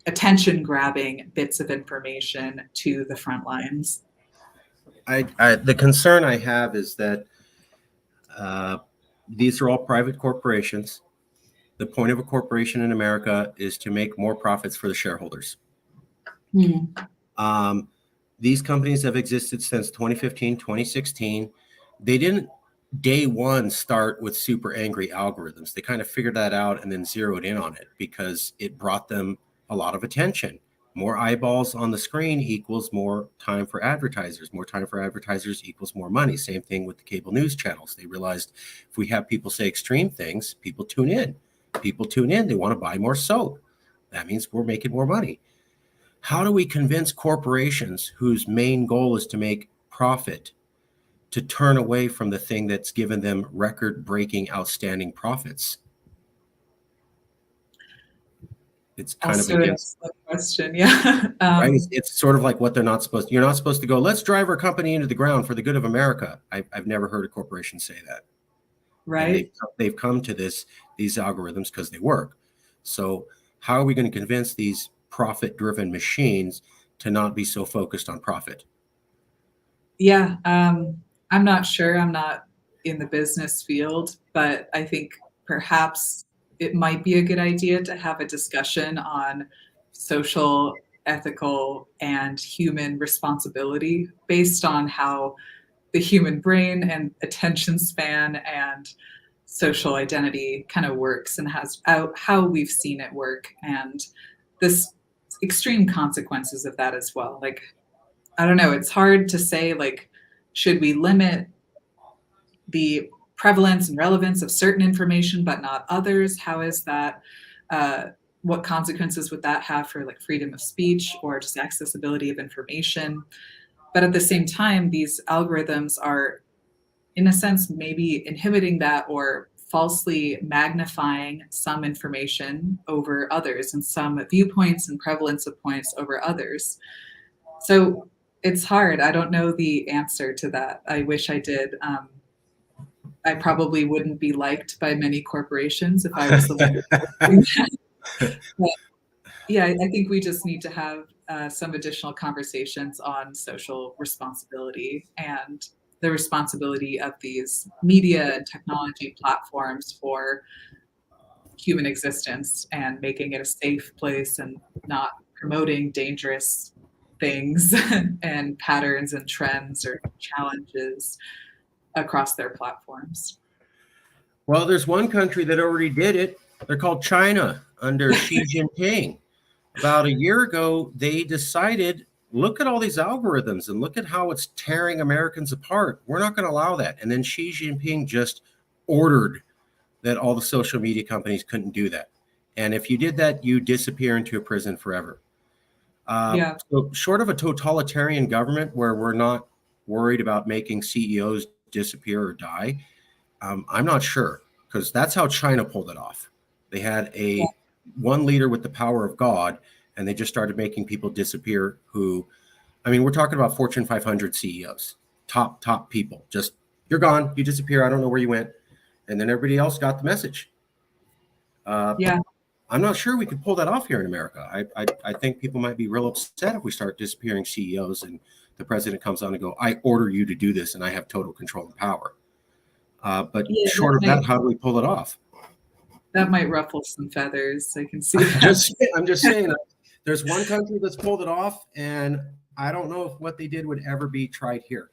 attention-grabbing bits of information to the front lines. The concern I have is that these are all private corporations. The point of a corporation in America is to make more profits for the shareholders. These companies have existed since 2015, 2016. They didn't day one start with super angry algorithms. They kind of figured that out and then zeroed in on it because it brought them a lot of attention. More eyeballs on the screen equals more time for advertisers. More time for advertisers equals more money. Same thing with the cable news channels. They realized if we have people say extreme things, people tune in. People tune in. They want to buy more soap. That means we're making more money. How do we convince corporations whose main goal is to make profit to turn away from the thing that's given them record-breaking, outstanding profits? It's kind of Also an against, excellent question. Yeah. right? It's sort of like what they're not supposed to. You're not supposed to go, let's drive our company into the ground for the good of America. I've never heard a corporation say that. And Right. they've come to these algorithms because they work. So how are we going to convince these profit-driven machines to not be so focused on profit? Yeah. I'm not sure. I'm not in the business field, but I think perhaps it might be a good idea to have a discussion on social, ethical, and human responsibility based on how the human brain and attention span and social identity kind of works and has how we've seen it work, and this extreme consequences of that as well. Like, I don't know, it's hard to say, like, should we limit the prevalence and relevance of certain information but not others? How is that? Uh, what consequences would that have for like freedom of speech or just accessibility of information? But at the same time, these algorithms are, in a sense, maybe inhibiting that or falsely magnifying some information over others and some viewpoints and prevalence of points over others. So it's hard. I don't know the answer to that. I wish I did. I probably wouldn't be liked by many corporations if I was the one doing that. But yeah, I think we just need to have some additional conversations on social responsibility and the responsibility of these media and technology platforms for human existence and making it a safe place and not promoting dangerous things and patterns and trends or challenges across their platforms. Well, there's one country that already did it. They're called China under Xi Jinping. About a year ago, they decided, look at all these algorithms and look at how it's tearing Americans apart. We're not going to allow that. And then Xi Jinping just ordered that all the social media companies couldn't do that. And if you did that, you disappear into a prison forever. Yeah. So short of a totalitarian government where we're not worried about making CEOs disappear or die, I'm not sure, because that's how China pulled it off. They had Yeah. one leader with the power of God, and they just started making people disappear who, I mean, we're talking about Fortune 500 CEOs, top people. Just, you're gone, you disappear, I don't know where you went. And then everybody else got the message. Yeah. I'm not sure we could pull that off here in America. I think people might be real upset if we start disappearing CEOs and the president comes on and go, I order you to do this and I have total control and power. But Yeah, short of that, how do we pull it off? that might ruffle some feathers. I can see that. I'm just saying, there's one country that's pulled it off, and I don't know if what they did would ever be tried here.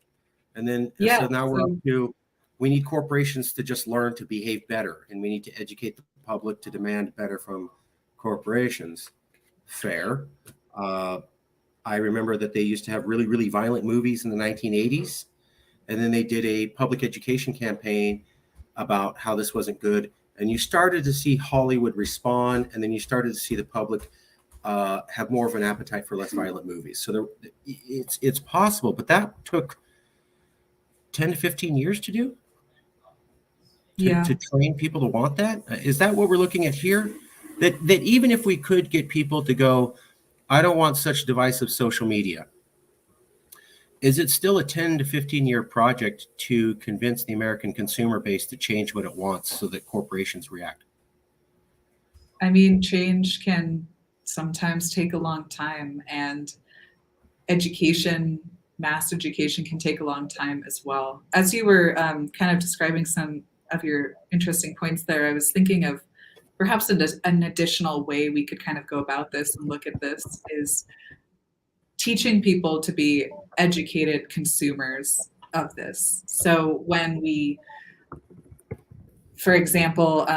And then, Yeah. so now we're up to, we need corporations to just learn to behave better, and we need to educate the public to demand better from corporations. Fair. I remember that they used to have really, really violent movies in the 1980s. And then they did a public education campaign about how this wasn't good. And you started to see Hollywood respond, and then you started to see the public have more of an appetite for less violent movies. So it's possible, but that took 10 to 15 years to do, to train people to want that. Is that what we're looking at here? That even if we could get people to go, I don't want such divisive social media, is it still a 10 to 15-year project to convince the American consumer base to change what it wants so that corporations react? I mean, change can sometimes take a long time, and education, mass education, can take a long time as well. As you were kind of describing some of your interesting points there, I was thinking of perhaps an additional way we could kind of go about this and look at this is teaching people to be educated consumers of this. So when we, for example,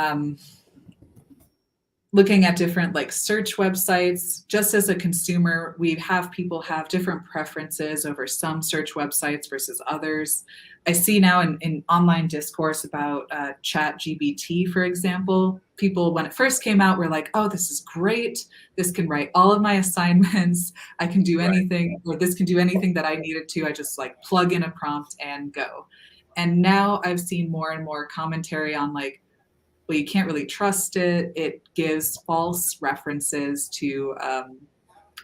looking at different like search websites. Just as a consumer, we have people have different preferences over some search websites versus others. I see now in online discourse about chat GBT, for example, people when it first came out were like, oh, this is great, this can write all of my assignments, I can do Right. anything, or this can do anything that I needed to, I just like plug in a prompt and go. And now I've seen more and more commentary on like, well, you can't really trust it. It gives false references to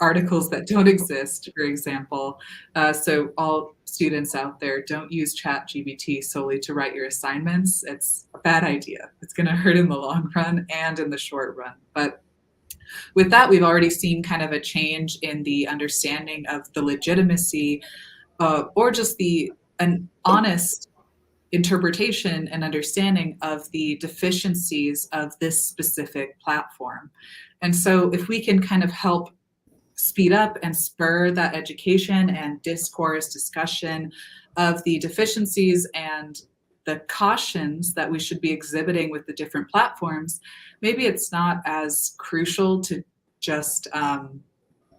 articles that don't exist, for example. So all students out there, don't use ChatGPT solely to write your assignments. It's a bad idea. It's going to hurt in the long run and in the short run. But with that, we've already seen kind of a change in the understanding of the legitimacy or just an honest interpretation and understanding of the deficiencies of this specific platform. And so if we can kind of help speed up and spur that education and discourse discussion of the deficiencies and the cautions that we should be exhibiting with the different platforms, maybe it's not as crucial to just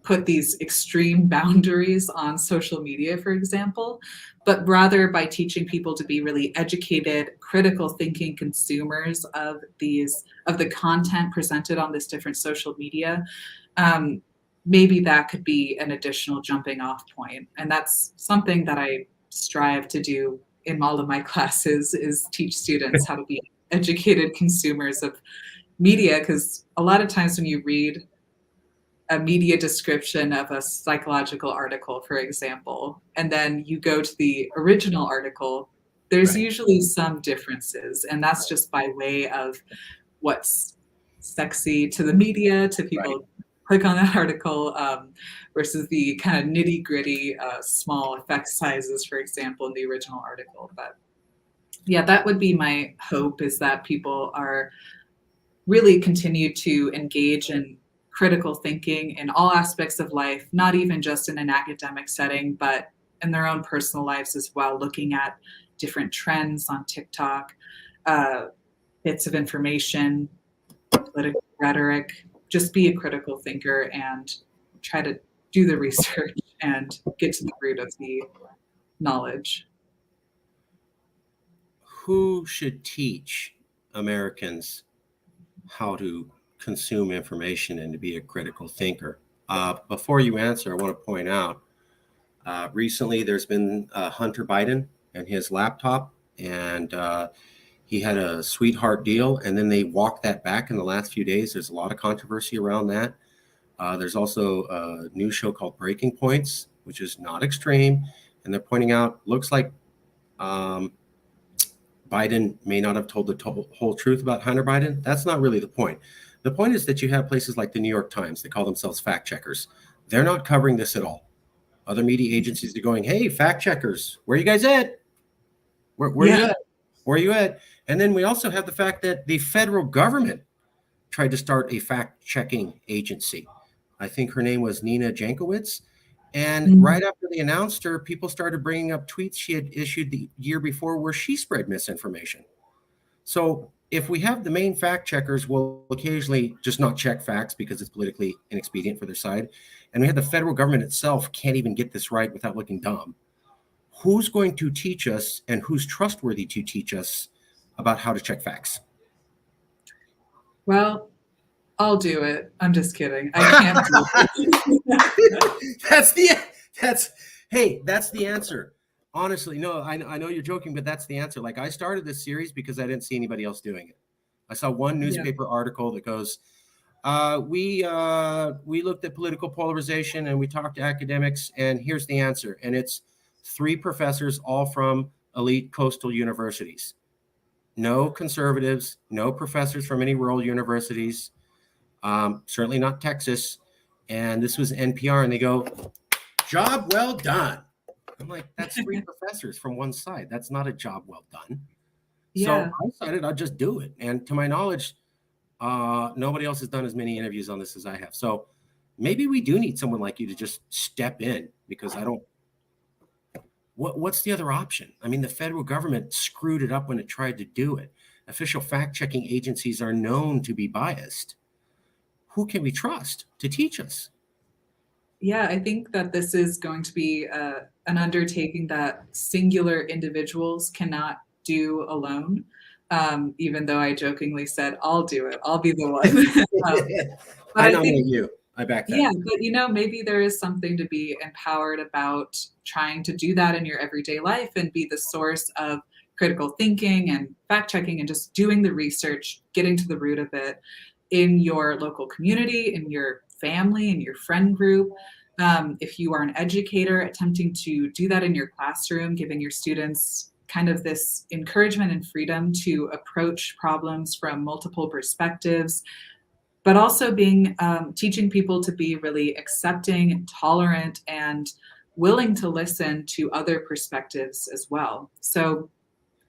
put these extreme boundaries on social media, for example, but rather by teaching people to be really educated, critical thinking consumers of the content presented on this different social media. Maybe that could be an additional jumping off point. And that's something that I strive to do in all of my classes, is teach students how to be educated consumers of media. Because a lot of times when you read a media description of a psychological article, for example, and then you go to the original article, there's Right. usually some differences. And that's just by way of what's sexy to the media, to people Right. click on that article, versus the kind of nitty gritty small effect sizes, for example, in the original article. But yeah, that would be my hope, is that people are really continue to engage in critical thinking in all aspects of life, not even just in an academic setting, but in their own personal lives as well, looking at different trends on TikTok, bits of information, political rhetoric. Just be a critical thinker and try to do the research and get to the root of the knowledge. Who should teach Americans how to consume information and to be a critical thinker? Before you answer, I want to point out recently there's been Hunter Biden and his laptop, and he had a sweetheart deal, and then they walked that back in the last few days. There's a lot of controversy around that. There's also a new show called Breaking Points, which is not extreme, and they're pointing out, looks like Biden may not have told the whole truth about Hunter Biden. That's not really the point. The point is that you have places like the New York Times, they call themselves fact checkers. They're not covering this at all. Other media agencies are going, hey, fact checkers, where are you guys at? Where Yeah. you at? Where are you at? And then we also have the fact that the federal government tried to start a fact-checking agency. I think her name was Nina Jankowicz. And right after they announced her, people started bringing up tweets she had issued the year before where she spread misinformation. So if we have the main fact checkers will occasionally just not check facts because it's politically inexpedient for their side, and we have the federal government itself can't even get this right without looking dumb, who's going to teach us and who's trustworthy to teach us about how to check facts? Well, I'll do it. I'm just kidding. I can't do it. That's the answer. Honestly, no, I know you're joking, but that's the answer. Like, I started this series because I didn't see anybody else doing it. I saw one newspaper article that goes, we looked at political polarization and we talked to academics, and here's the answer. And it's 3 professors, all from elite coastal universities. No conservatives, no professors from any rural universities, certainly not Texas. And this was NPR, and they go, job well done. I'm like, that's 3 professors from one side. That's not a job well done. Yeah. So I decided I'd just do it. And to my knowledge, nobody else has done as many interviews on this as I have. So maybe we do need someone like you to just step in, because I don't. What's the other option? I mean, the federal government screwed it up when it tried to do it. Official fact-checking agencies are known to be biased. who can we trust to teach us? Yeah, I think that this is going to be an undertaking that singular individuals cannot do alone. Even though I jokingly said, I'll do it, I'll be the one. But I I think, nominate you. I back that. yeah, but maybe there is something to be empowered about trying to do that in your everyday life and be the source of critical thinking and fact checking and just doing the research, getting to the root of it in your local community, in your family, in your friend group. If you are an educator, attempting to do that in your classroom, giving your students kind of this encouragement and freedom to approach problems from multiple perspectives, but also being teaching people to be really accepting and tolerant and willing to listen to other perspectives as well. So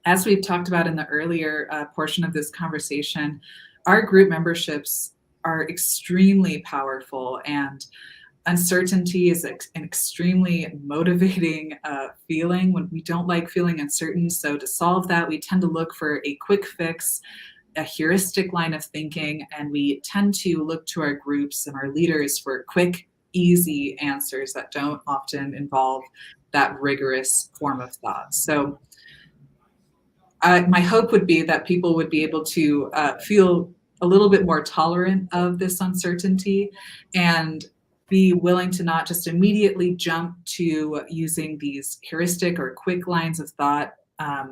as we've talked about in the earlier portion of this conversation, our group memberships are extremely powerful, and uncertainty is an extremely motivating feeling when we don't like feeling uncertain. So to solve that, we tend to look for a quick fix, a heuristic line of thinking, and we tend to look to our groups and our leaders for quick, easy answers that don't often involve that rigorous form of thought. So my hope would be that people would be able to feel a little bit more tolerant of this uncertainty and be willing to not just immediately jump to using these heuristic or quick lines of thought,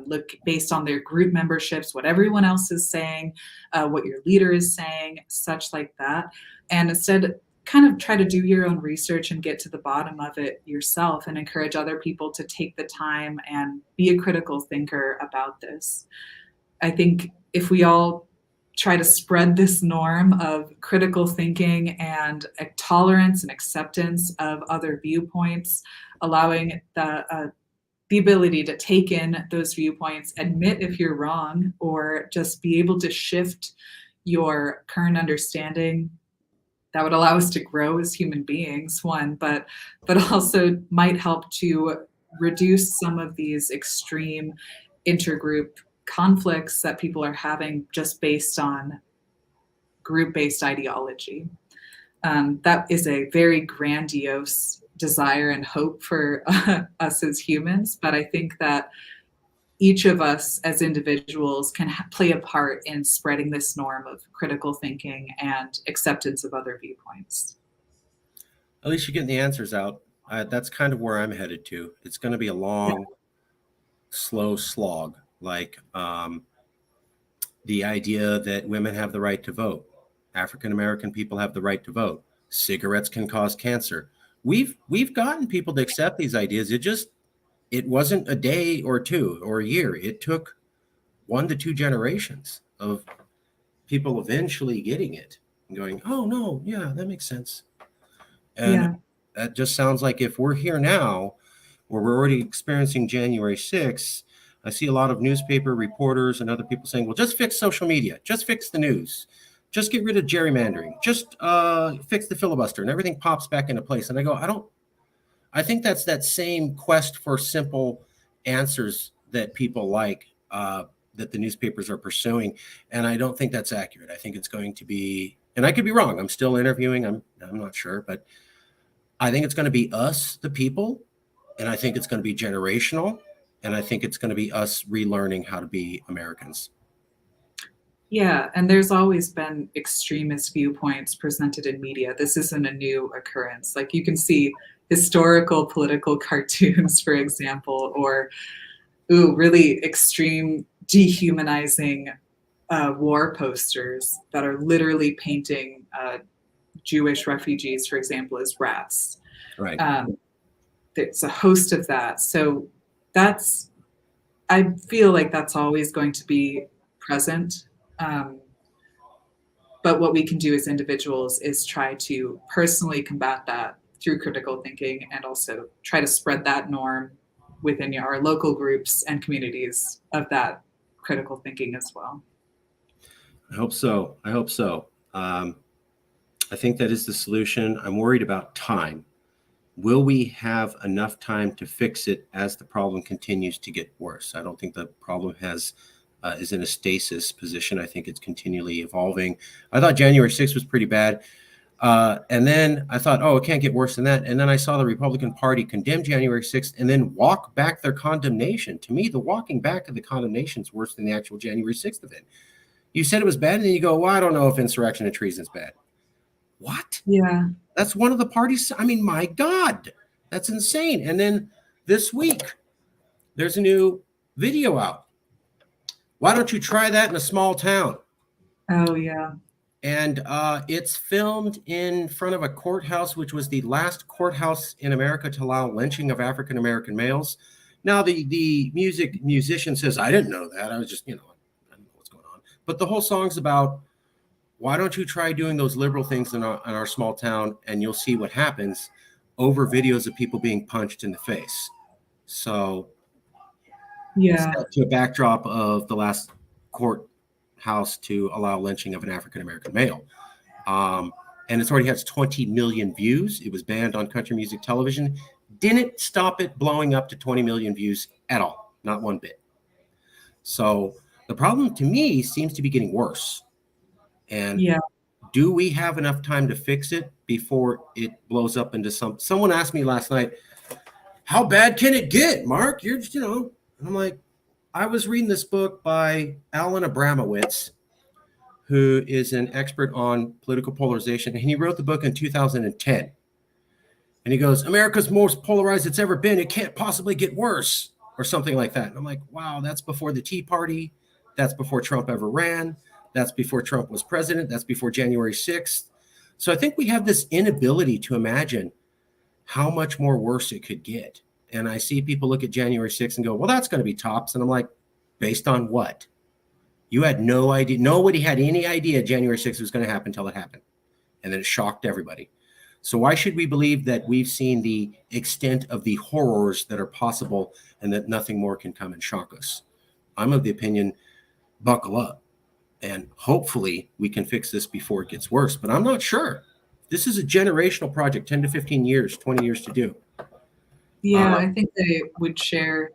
look based on their group memberships, what everyone else is saying, what your leader is saying, such like that. And instead, kind of try to do your own research and get to the bottom of it yourself and encourage other people to take the time and be a critical thinker about this. I think if we all try to spread this norm of critical thinking and tolerance and acceptance of other viewpoints, allowing the ability to take in those viewpoints, admit if you're wrong, or just be able to shift your current understanding, that would allow us to grow as human beings, one, but also might help to reduce some of these extreme intergroup conflicts that people are having just based on group-based ideology. That is a very grandiose desire and hope for us as humans, but I think that each of us as individuals can play a part in spreading this norm of critical thinking and acceptance of other viewpoints. At least you're getting the answers out. That's kind of where I'm headed to. It's going to be a long, slow slog. Like the idea that women have the right to vote, African American people have the right to vote, cigarettes can cause cancer. We've gotten people to accept these ideas. It wasn't a day or two or a year. It took 1 to 2 generations of people eventually getting it and going, oh, no, yeah, that makes sense. And that just sounds like if we're here now, where we're already experiencing January 6th, I see a lot of newspaper reporters and other people saying, well, just fix social media, just fix the news, just get rid of gerrymandering, just fix the filibuster, and everything pops back into place. And I go, I think that's that same quest for simple answers that people like, that the newspapers are pursuing. And I don't think that's accurate. I think it's going to be, and I could be wrong. I'm still interviewing. I'm not sure, but I think it's going to be us, the people. And I think it's going to be generational. And I think it's going to be us relearning how to be Americans. Yeah, and there's always been extremist viewpoints presented in media. This isn't a new occurrence. Like you can see historical political cartoons, for example, or really extreme dehumanizing war posters that are literally painting Jewish refugees, for example, as rats. Right. There's a host of that. So I feel like that's always going to be present. But what we can do as individuals is try to personally combat that through critical thinking and also try to spread that norm within our local groups and communities of that critical thinking as well. I hope so. I think that is the solution. I'm worried about time. Will we have enough time to fix it as the problem continues to get worse? I don't think the problem is in a stasis position. I think it's continually evolving. I thought January 6th was pretty bad. And then I thought, oh, it can't get worse than that. And then I saw the Republican Party condemn January 6th and then walk back their condemnation. To me, the walking back of the condemnation is worse than the actual January 6th event. You said it was bad, and then you go, well, I don't know if insurrection and treason is bad. What? Yeah. That's one of the parties. I mean, my God, that's insane. And then this week, there's a new video out. Why don't you try that in a small town? Oh, yeah. And it's filmed in front of a courthouse, which was the last courthouse in America to allow lynching of African-American males. Now, the musician says, I didn't know that. I was just, I don't know what's going on. But the whole song's about, why don't you try doing those liberal things in our small town, and you'll see what happens over videos of people being punched in the face. So yeah, set to a backdrop of the last courthouse to allow lynching of an African-American male. And it's already has 20 million views. It was banned on country music television. Didn't stop it blowing up to 20 million views at all, not one bit. So the problem to me seems to be getting worse. And yeah, do we have enough time to fix it before it blows up into someone asked me last night, how bad can it get, Mark? You're just, and I'm like, I was reading this book by Alan Abramowitz, who is an expert on political polarization. And he wrote the book in 2010. And he goes, America's most polarized it's ever been. It can't possibly get worse, or something like that. And I'm like, wow, that's before the Tea Party. That's before Trump ever ran. That's before Trump was president. That's before January 6th. So I think we have this inability to imagine how much more worse it could get. And I see people look at January 6th and go, well, that's going to be tops. And I'm like, based on what? You had no idea. Nobody had any idea January 6th was going to happen until it happened. And then it shocked everybody. So why should we believe that we've seen the extent of the horrors that are possible and that nothing more can come and shock us? I'm of the opinion, buckle up. And hopefully we can fix this before it gets worse. But I'm not sure. This is a generational project, 10 to 15 years, 20 years to do. Yeah, I think they would share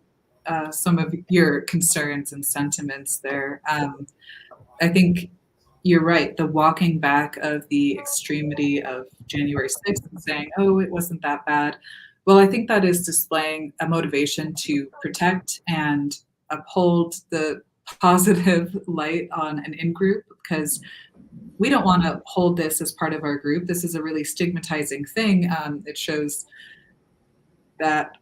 some of your concerns and sentiments there. I think you're right. The walking back of the extremity of January 6th and saying, oh, it wasn't that bad. Well, I think that is displaying a motivation to protect and uphold the positive light on an in-group, because we don't want to hold this as part of our group. This is a really stigmatizing thing. It shows that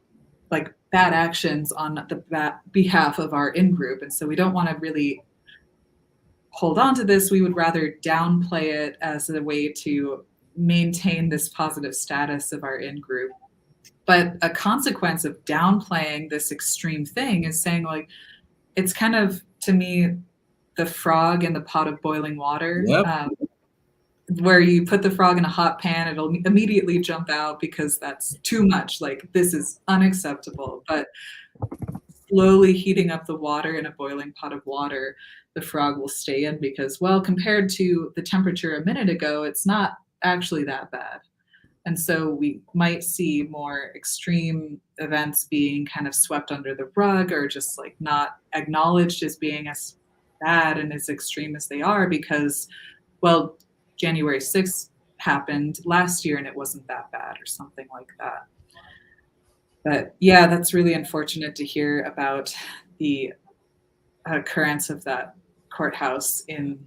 like bad actions on the behalf of our in-group. And so we don't want to really hold on to this. We would rather downplay it as a way to maintain this positive status of our in-group. But a consequence of downplaying this extreme thing is saying, like, it's kind of, to me, the frog in the pot of boiling water. Yep. Where you put the frog in a hot pan, it'll immediately jump out because that's too much. Like, this is unacceptable. But slowly heating up the water in a boiling pot of water, the frog will stay in because, well, compared to the temperature a minute ago, it's not actually that bad. And so we might see more extreme events being kind of swept under the rug, or just like not acknowledged as being as bad and as extreme as they are because, well, January 6th happened last year and it wasn't that bad, or something like that. But yeah, that's really unfortunate to hear about the occurrence of that courthouse in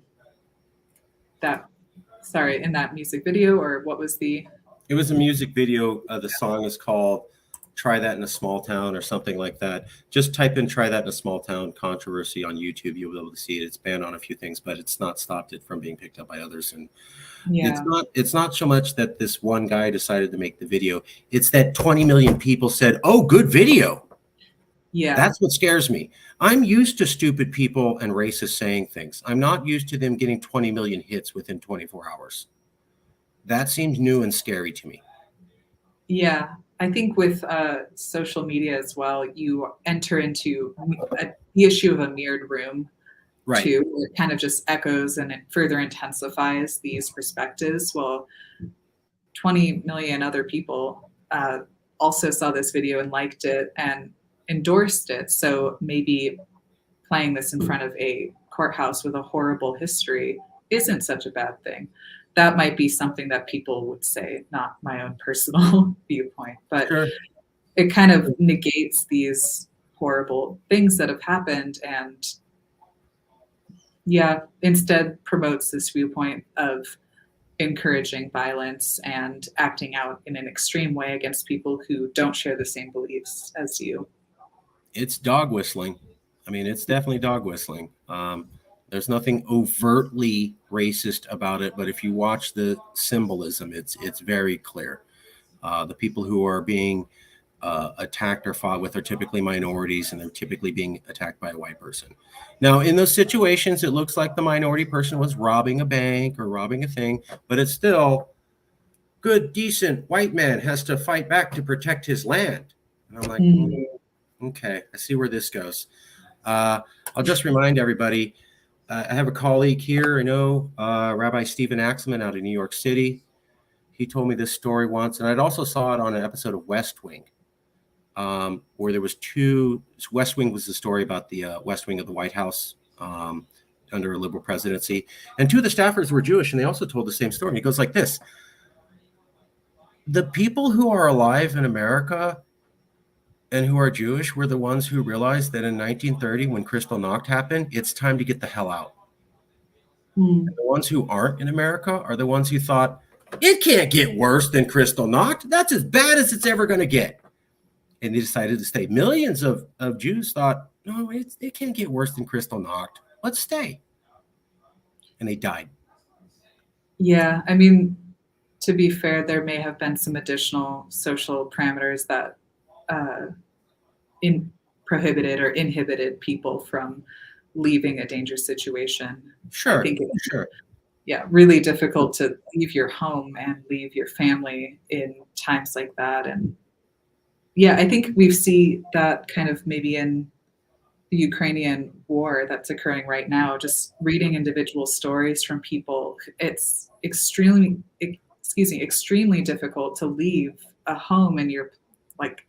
that music video. Or what was It was a music video. The song is called Try That in a Small Town or something like that. Just type in Try That in a Small Town controversy on YouTube. You'll be able to see it. It's banned on a few things, but it's not stopped it from being picked up by others. And yeah. it's not so much that this one guy decided to make the video. It's that 20 million people said, oh, good video. Yeah. That's what scares me. I'm used to stupid people and racists saying things. I'm not used to them getting 20 million hits within 24 hours. That seems new and scary to me. Yeah, I think with social media as well, you enter into the issue of a mirrored room, Right. too. It kind of just echoes and it further intensifies these perspectives. Well, 20 million other people also saw this video and liked it and endorsed it. So maybe playing this in front of a courthouse with a horrible history isn't such a bad thing. that might be something that people would say, not my own personal viewpoint, but Sure. it kind of negates these horrible things that have happened, and yeah, instead promotes this viewpoint of encouraging violence and acting out in an extreme way against people who don't share the same beliefs as you. It's dog whistling. I mean, it's definitely dog whistling. There's nothing overtly racist about it, but if you watch the symbolism, it's very clear. The people who are being attacked or fought with are typically minorities, and they're typically being attacked by a white person. Now, in those situations, it looks like the minority person was robbing a bank or robbing a thing, but it's still good, decent white man has to fight back to protect his land. And I'm like, okay, I see where this goes. I'll just remind everybody, I have a colleague here, I know, Rabbi Stephen Axelman out of New York City. He told me this story once, and I'd also saw it on an episode of West Wing, where there was two. West Wing was the story about the West Wing of the White House under a liberal presidency, and two of the staffers were Jewish, and they also told the same story. And it goes like this: the people who are alive in America and who are Jewish were the ones who realized that in 1930, when Kristallnacht happened, it's time to get the hell out. And the ones who aren't in America are the ones who thought, it can't get worse than Kristallnacht. That's as bad as it's ever going to get. And they decided to stay. Millions of Jews thought, no, it can't get worse than Kristallnacht. Let's stay. And they died. Yeah, I mean, to be fair, there may have been some additional social parameters that prohibited or inhibited people from leaving a dangerous situation. Sure, I think sure. Yeah, really difficult to leave your home and leave your family in times like that. And yeah, I think we see that kind of maybe in the Ukrainian war that's occurring right now, just reading individual stories from people. It's extremely difficult to leave a home in your like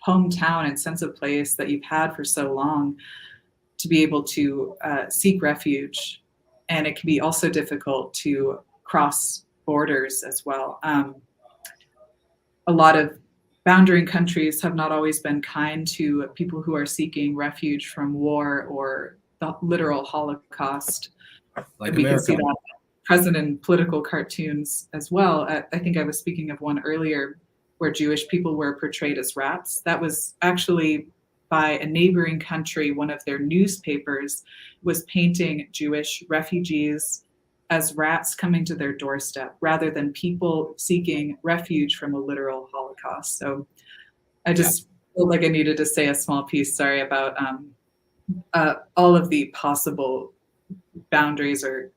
hometown and sense of place that you've had for so long to be able to seek refuge. And it can be also difficult to cross borders as well. A lot of boundary countries have not always been kind to people who are seeking refuge from war or the literal Holocaust. Like we America. can see that present in political cartoons as well. I think I was speaking of one earlier where Jewish people were portrayed as rats. That was actually by a neighboring country. One of their newspapers was painting Jewish refugees as rats coming to their doorstep rather than people seeking refuge from a literal Holocaust. So I just felt like I needed to say a small piece, sorry, about all of the possible boundaries or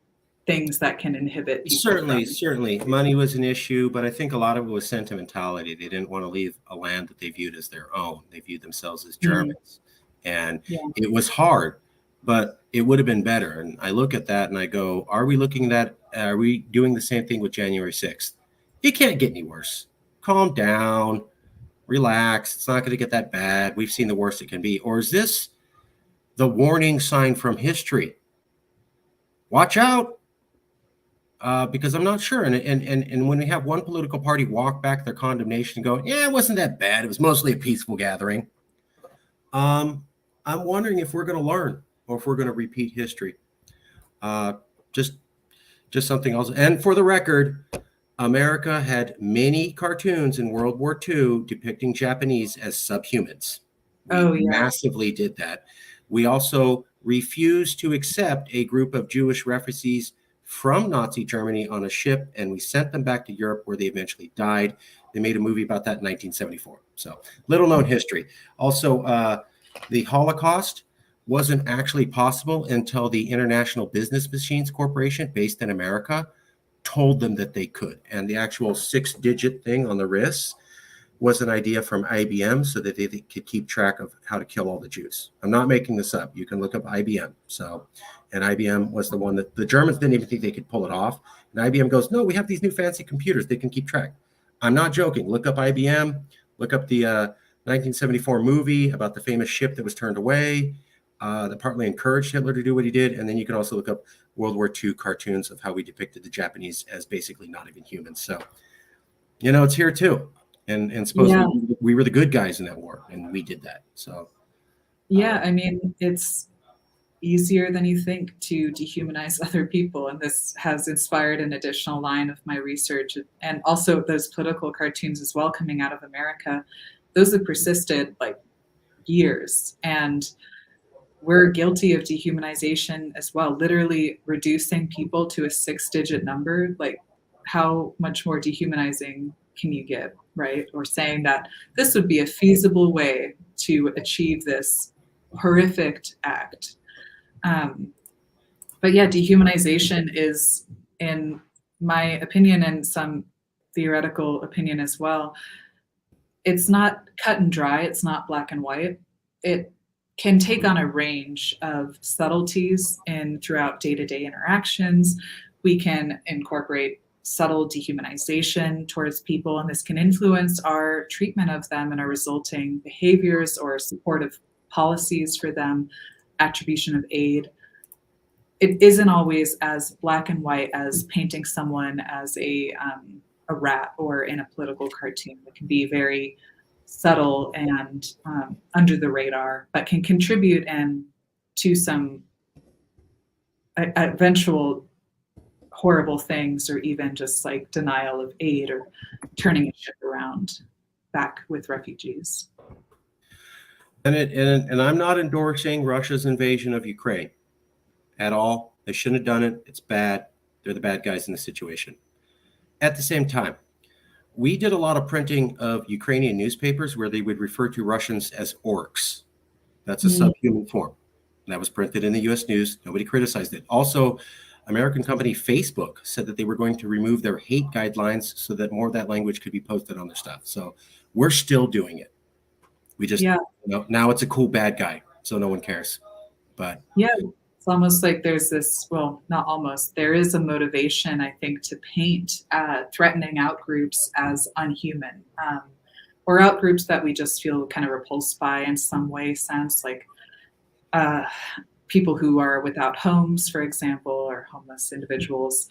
things that can inhibit people. Certainly. Money was an issue, but I think a lot of it was sentimentality. They didn't want to leave a land that they viewed as their own. They viewed themselves as Germans. And it was hard, but it would have been better. And I look at that and I go, are we doing the same thing with January 6th? It can't get any worse. Calm down, relax. It's not going to get that bad. We've seen the worst it can be. Or is this the warning sign from history? Watch out. Because I'm not sure. And when we have one political party walk back their condemnation and go, yeah, it wasn't that bad. It was mostly a peaceful gathering. I'm wondering if we're going to learn or if we're going to repeat history. Just something else. And for the record, America had many cartoons in World War II depicting Japanese as subhumans. We massively did that. We also refused to accept a group of Jewish refugees from Nazi Germany on a ship, and we sent them back to Europe where they eventually died. They made a movie about that in 1974. So little known history. Also, the Holocaust wasn't actually possible until the International Business Machines Corporation, based in America, told them that they could. And the actual 6-digit thing on the wrists was an idea from IBM so that they could keep track of how to kill all the Jews. I'm not making this up. You can look up IBM. And IBM was the one that the Germans didn't even think they could pull it off. And IBM goes, no, we have these new fancy computers. They can keep track. I'm not joking. Look up IBM. Look up the 1974 movie about the famous ship that was turned away. that partly encouraged Hitler to do what he did. And then you can also look up World War II cartoons of how we depicted the Japanese as basically not even human. So, it's here too. And supposedly we were the good guys in that war, and we did that. So, yeah, I mean, it's easier than you think to dehumanize other people. And this has inspired an additional line of my research, and also those political cartoons as well coming out of America. Those have persisted like years. And we're guilty of dehumanization as well, literally reducing people to a 6-digit number. Like, how much more dehumanizing can you get, right? Or saying that this would be a feasible way to achieve this horrific act. But yeah, dehumanization is, in my opinion and some theoretical opinion as well, it's not cut and dry, it's not black and white. It can take on a range of subtleties throughout day-to-day interactions. We can incorporate subtle dehumanization towards people, and this can influence our treatment of them and our resulting behaviors or supportive policies for them, attribution of aid. It isn't always as black and white as painting someone as a rat or in a political cartoon. It can be very subtle and under the radar, but can contribute to some eventual horrible things, or even just like denial of aid or turning a ship around back with refugees. And I'm not endorsing Russia's invasion of Ukraine at all. They shouldn't have done it. It's bad. They're the bad guys in the situation. At the same time, we did a lot of printing of Ukrainian newspapers where they would refer to Russians as orcs. That's a subhuman form. And that was printed in the U.S. News. Nobody criticized it. Also, American company Facebook said that they were going to remove their hate guidelines so that more of that language could be posted on their stuff. So we're still doing it. We just, now it's a cool bad guy, so no one cares. But yeah, it's almost like there's this, well, not almost, there is a motivation, I think, to paint threatening outgroups as unhuman, or outgroups that we just feel kind of repulsed by in some way, sense, like people who are without homes, for example, or homeless individuals.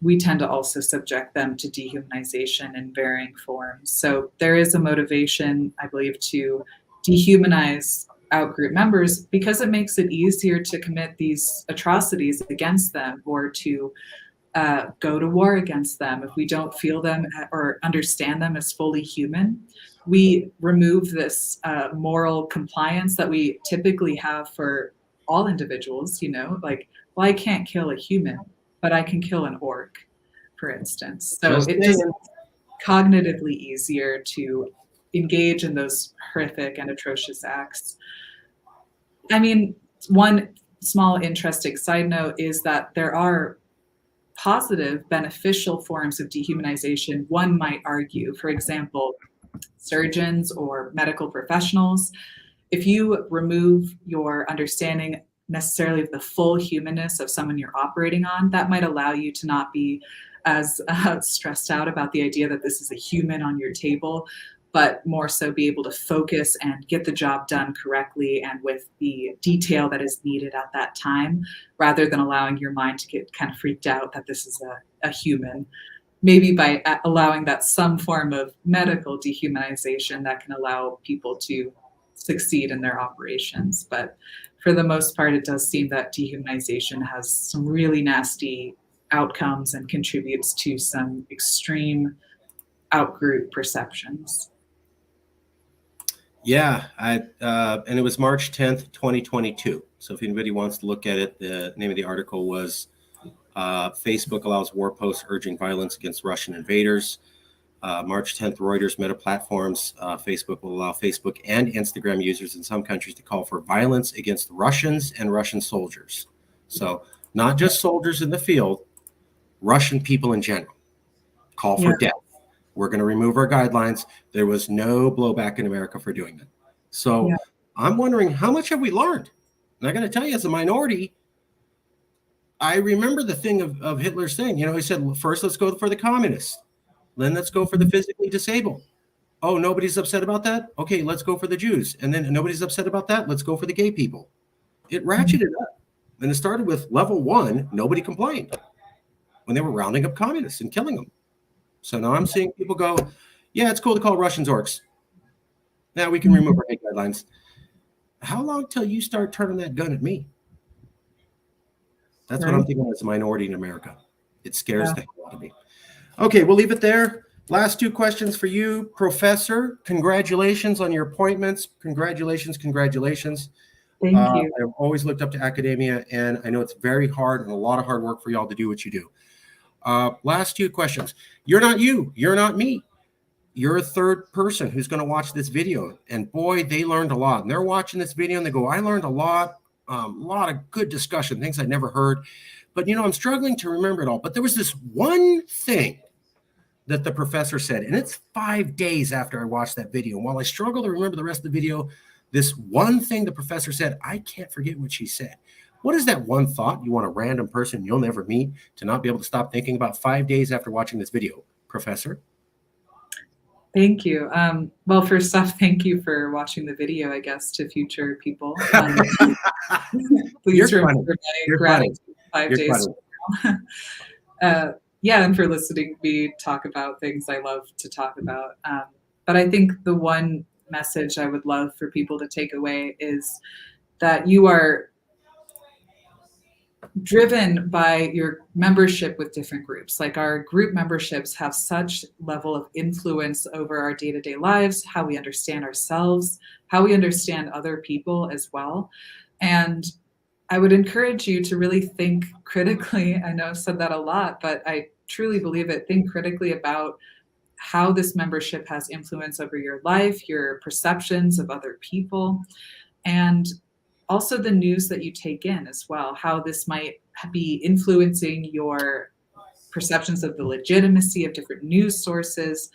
We tend to also subject them to dehumanization in varying forms. So there is a motivation, I believe, to dehumanize outgroup members because it makes it easier to commit these atrocities against them, or to go to war against them. If we don't feel them or understand them as fully human, we remove this moral compliance that we typically have for all individuals, like, well, I can't kill a human, but I can kill an orc, for instance. So it's just cognitively easier to engage in those horrific and atrocious acts. I mean, one small interesting side note is that there are positive, beneficial forms of dehumanization, one might argue. For example, surgeons or medical professionals, if you remove your understanding necessarily of the full humanness of someone you're operating on, that might allow you to not be as stressed out about the idea that this is a human on your table, but more so be able to focus and get the job done correctly and with the detail that is needed at that time, rather than allowing your mind to get kind of freaked out that this is a human. Maybe by allowing that some form of medical dehumanization that can allow people to succeed in their operations. But for the most part, it does seem that dehumanization has some really nasty outcomes and contributes to some extreme outgroup perceptions. Yeah, and it was March 10th, 2022. So if anybody wants to look at it, the name of the article was Facebook allows war posts urging violence against Russian invaders. March 10th, Reuters Meta Platforms. Facebook will allow Facebook and Instagram users in some countries to call for violence against Russians and Russian soldiers. So not just soldiers in the field, Russian people in general. Call for death. We're going to remove our guidelines. There was no blowback in America for doing that. So I'm wondering, how much have we learned? And I got to tell you, as a minority, I remember the thing of Hitler saying, he said, well, first, let's go for the communists. Then let's go for the physically disabled. Oh, nobody's upset about that? Okay, let's go for the Jews. And then nobody's upset about that? Let's go for the gay people. It ratcheted up. And it started with level 1, nobody complained when they were rounding up communists and killing them. So now I'm seeing people go, yeah, it's cool to call Russians orcs. Now we can remove our hate guidelines. How long till you start turning that gun at me? That's what I'm thinking as a minority in America. It scares the hell out of me. Okay, we'll leave it there. Last 2 questions for you, Professor. Congratulations on your appointments. Congratulations. Thank you. I've always looked up to academia, and I know it's very hard and a lot of hard work for y'all to do what you do. Last 2 questions. You're not you. You're not me. You're a third person who's going to watch this video. And boy, they learned a lot. And they're watching this video and they go, I learned a lot of good discussion, things I'd never heard. But, I'm struggling to remember it all. But there was this one thing that the professor said, and it's 5 days after I watched that video. And while I struggle to remember the rest of the video, this one thing the professor said, I can't forget what she said. What is that one thought you want a random person you'll never meet to not be able to stop thinking about 5 days after watching this video, Professor? Thank you. Well, first off, thank you for watching the video, I guess, to future people. Please remember my gratitude 5 days from now. Yeah, and for listening to me talk about things I love to talk about. But I think the one message I would love for people to take away is that you are driven by your membership with different groups. Like our group memberships have such level of influence over our day-to-day lives, how we understand ourselves, how we understand other people as well. And I would encourage you to really think critically. I know I've said that a lot, but I truly believe it. Think critically about how this membership has influence over your life, your perceptions of other people, and also the news that you take in as well, how this might be influencing your perceptions of the legitimacy of different news sources.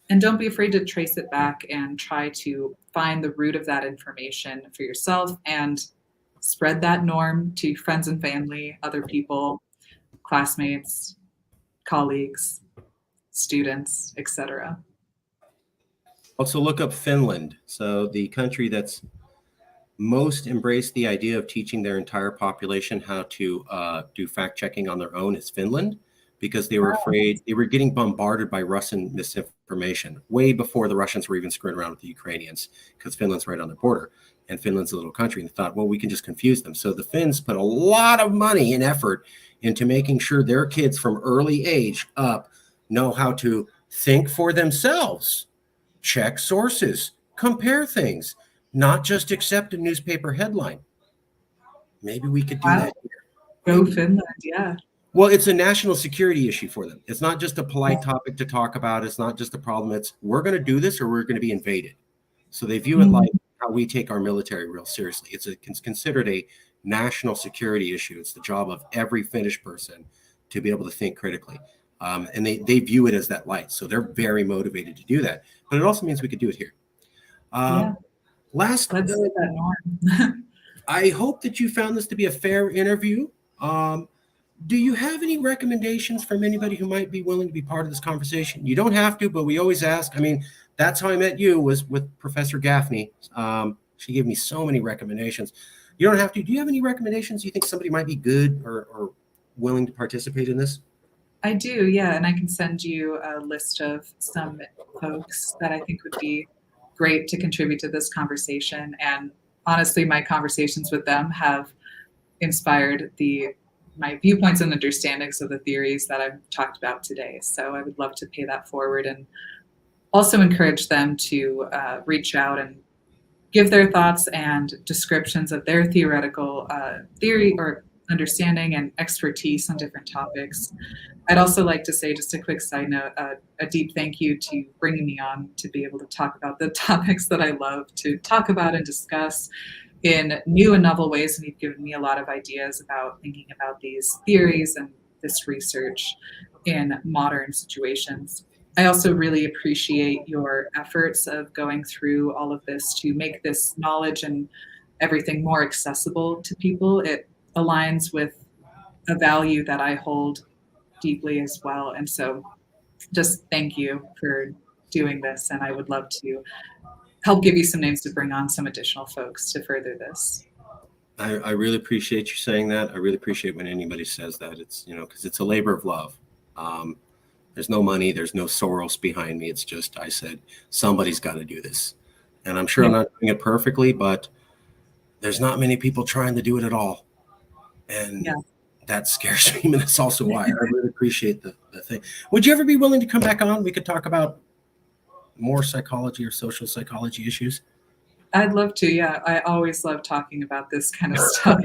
And don't be afraid to trace it back and try to find the root of that information for yourself and spread that norm to friends and family, other people, classmates, colleagues, students, etc. Also look up Finland. So the country that's most embraced the idea of teaching their entire population how to do fact checking on their own is Finland, because they were afraid they were getting bombarded by Russian misinformation way before the Russians were even screwing around with the Ukrainians, because Finland's right on the border and Finland's a little country, and they thought, well, we can just confuse them. So the Finns put a lot of money and effort into making sure their kids from early age up know how to think for themselves, check sources, compare things, not just accept a newspaper headline. Maybe we could do that here. Go Finland, yeah. Well, it's a national security issue for them. It's not just a polite topic to talk about. It's not just a problem. It's we're going to do this or we're going to be invaded. So they view it like how we take our military real seriously. It's considered a national security issue. It's the job of every Finnish person to be able to think critically. And they view it as that light. So they're very motivated to do that. But it also means we could do it here. Let's set that norm. I hope that you found this to be a fair interview. Do you have any recommendations from anybody who might be willing to be part of this conversation? You don't have to, but we always ask. I mean, that's how I met you, was with Professor Gaffney. She gave me so many recommendations. You don't have to. Do you have any recommendations? You think somebody might be good or willing to participate in this? I do, yeah. And I can send you a list of some folks that I think would be great to contribute to this conversation. And honestly, my conversations with them have inspired my viewpoints and understandings of the theories that I've talked about today. So I would love to pay that forward and also encourage them to reach out and give their thoughts and descriptions of their theoretical theory or understanding and expertise on different topics. I'd also like to say, just a quick side note, a deep thank you to bringing me on to be able to talk about the topics that I love to talk about and discuss in new and novel ways. And you've given me a lot of ideas about thinking about these theories and this research in modern situations. I also really appreciate your efforts of going through all of this to make this knowledge and everything more accessible to people. It aligns with a value that I hold deeply as well. And so just thank you for doing this. And I would love to help give you some names to bring on some additional folks to further this. I really appreciate you saying that. I really appreciate when anybody says that. It's, because it's a labor of love. There's no money, there's no Soros behind me. It's just, I said, somebody's got to do this. And I'm sure I'm not doing it perfectly, but there's not many people trying to do it at all. And that scares me. And that's also why I really appreciate the thing. Would you ever be willing to come back on? We could talk about more psychology or social psychology issues. I'd love to. Yeah, I always love talking about this kind of stuff.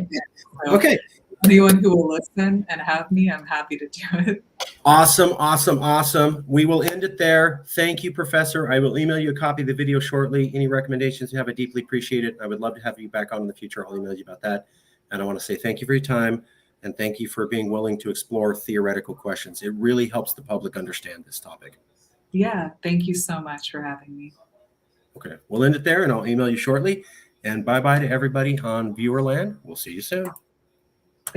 So Okay. anyone who will listen and have me, I'm happy to do it. Awesome, awesome, awesome. We will end it there. Thank you, Professor. I will email you a copy of the video shortly. Any recommendations you have, I deeply appreciate it. I would love to have you back on in the future. I'll email you about that. And I want to say thank you for your time, and thank you for being willing to explore theoretical questions. It really helps the public understand this topic. Yeah, thank you so much for having me. Okay, we'll end it there, and I'll email you shortly. And bye-bye to everybody on Viewerland. We'll see you soon.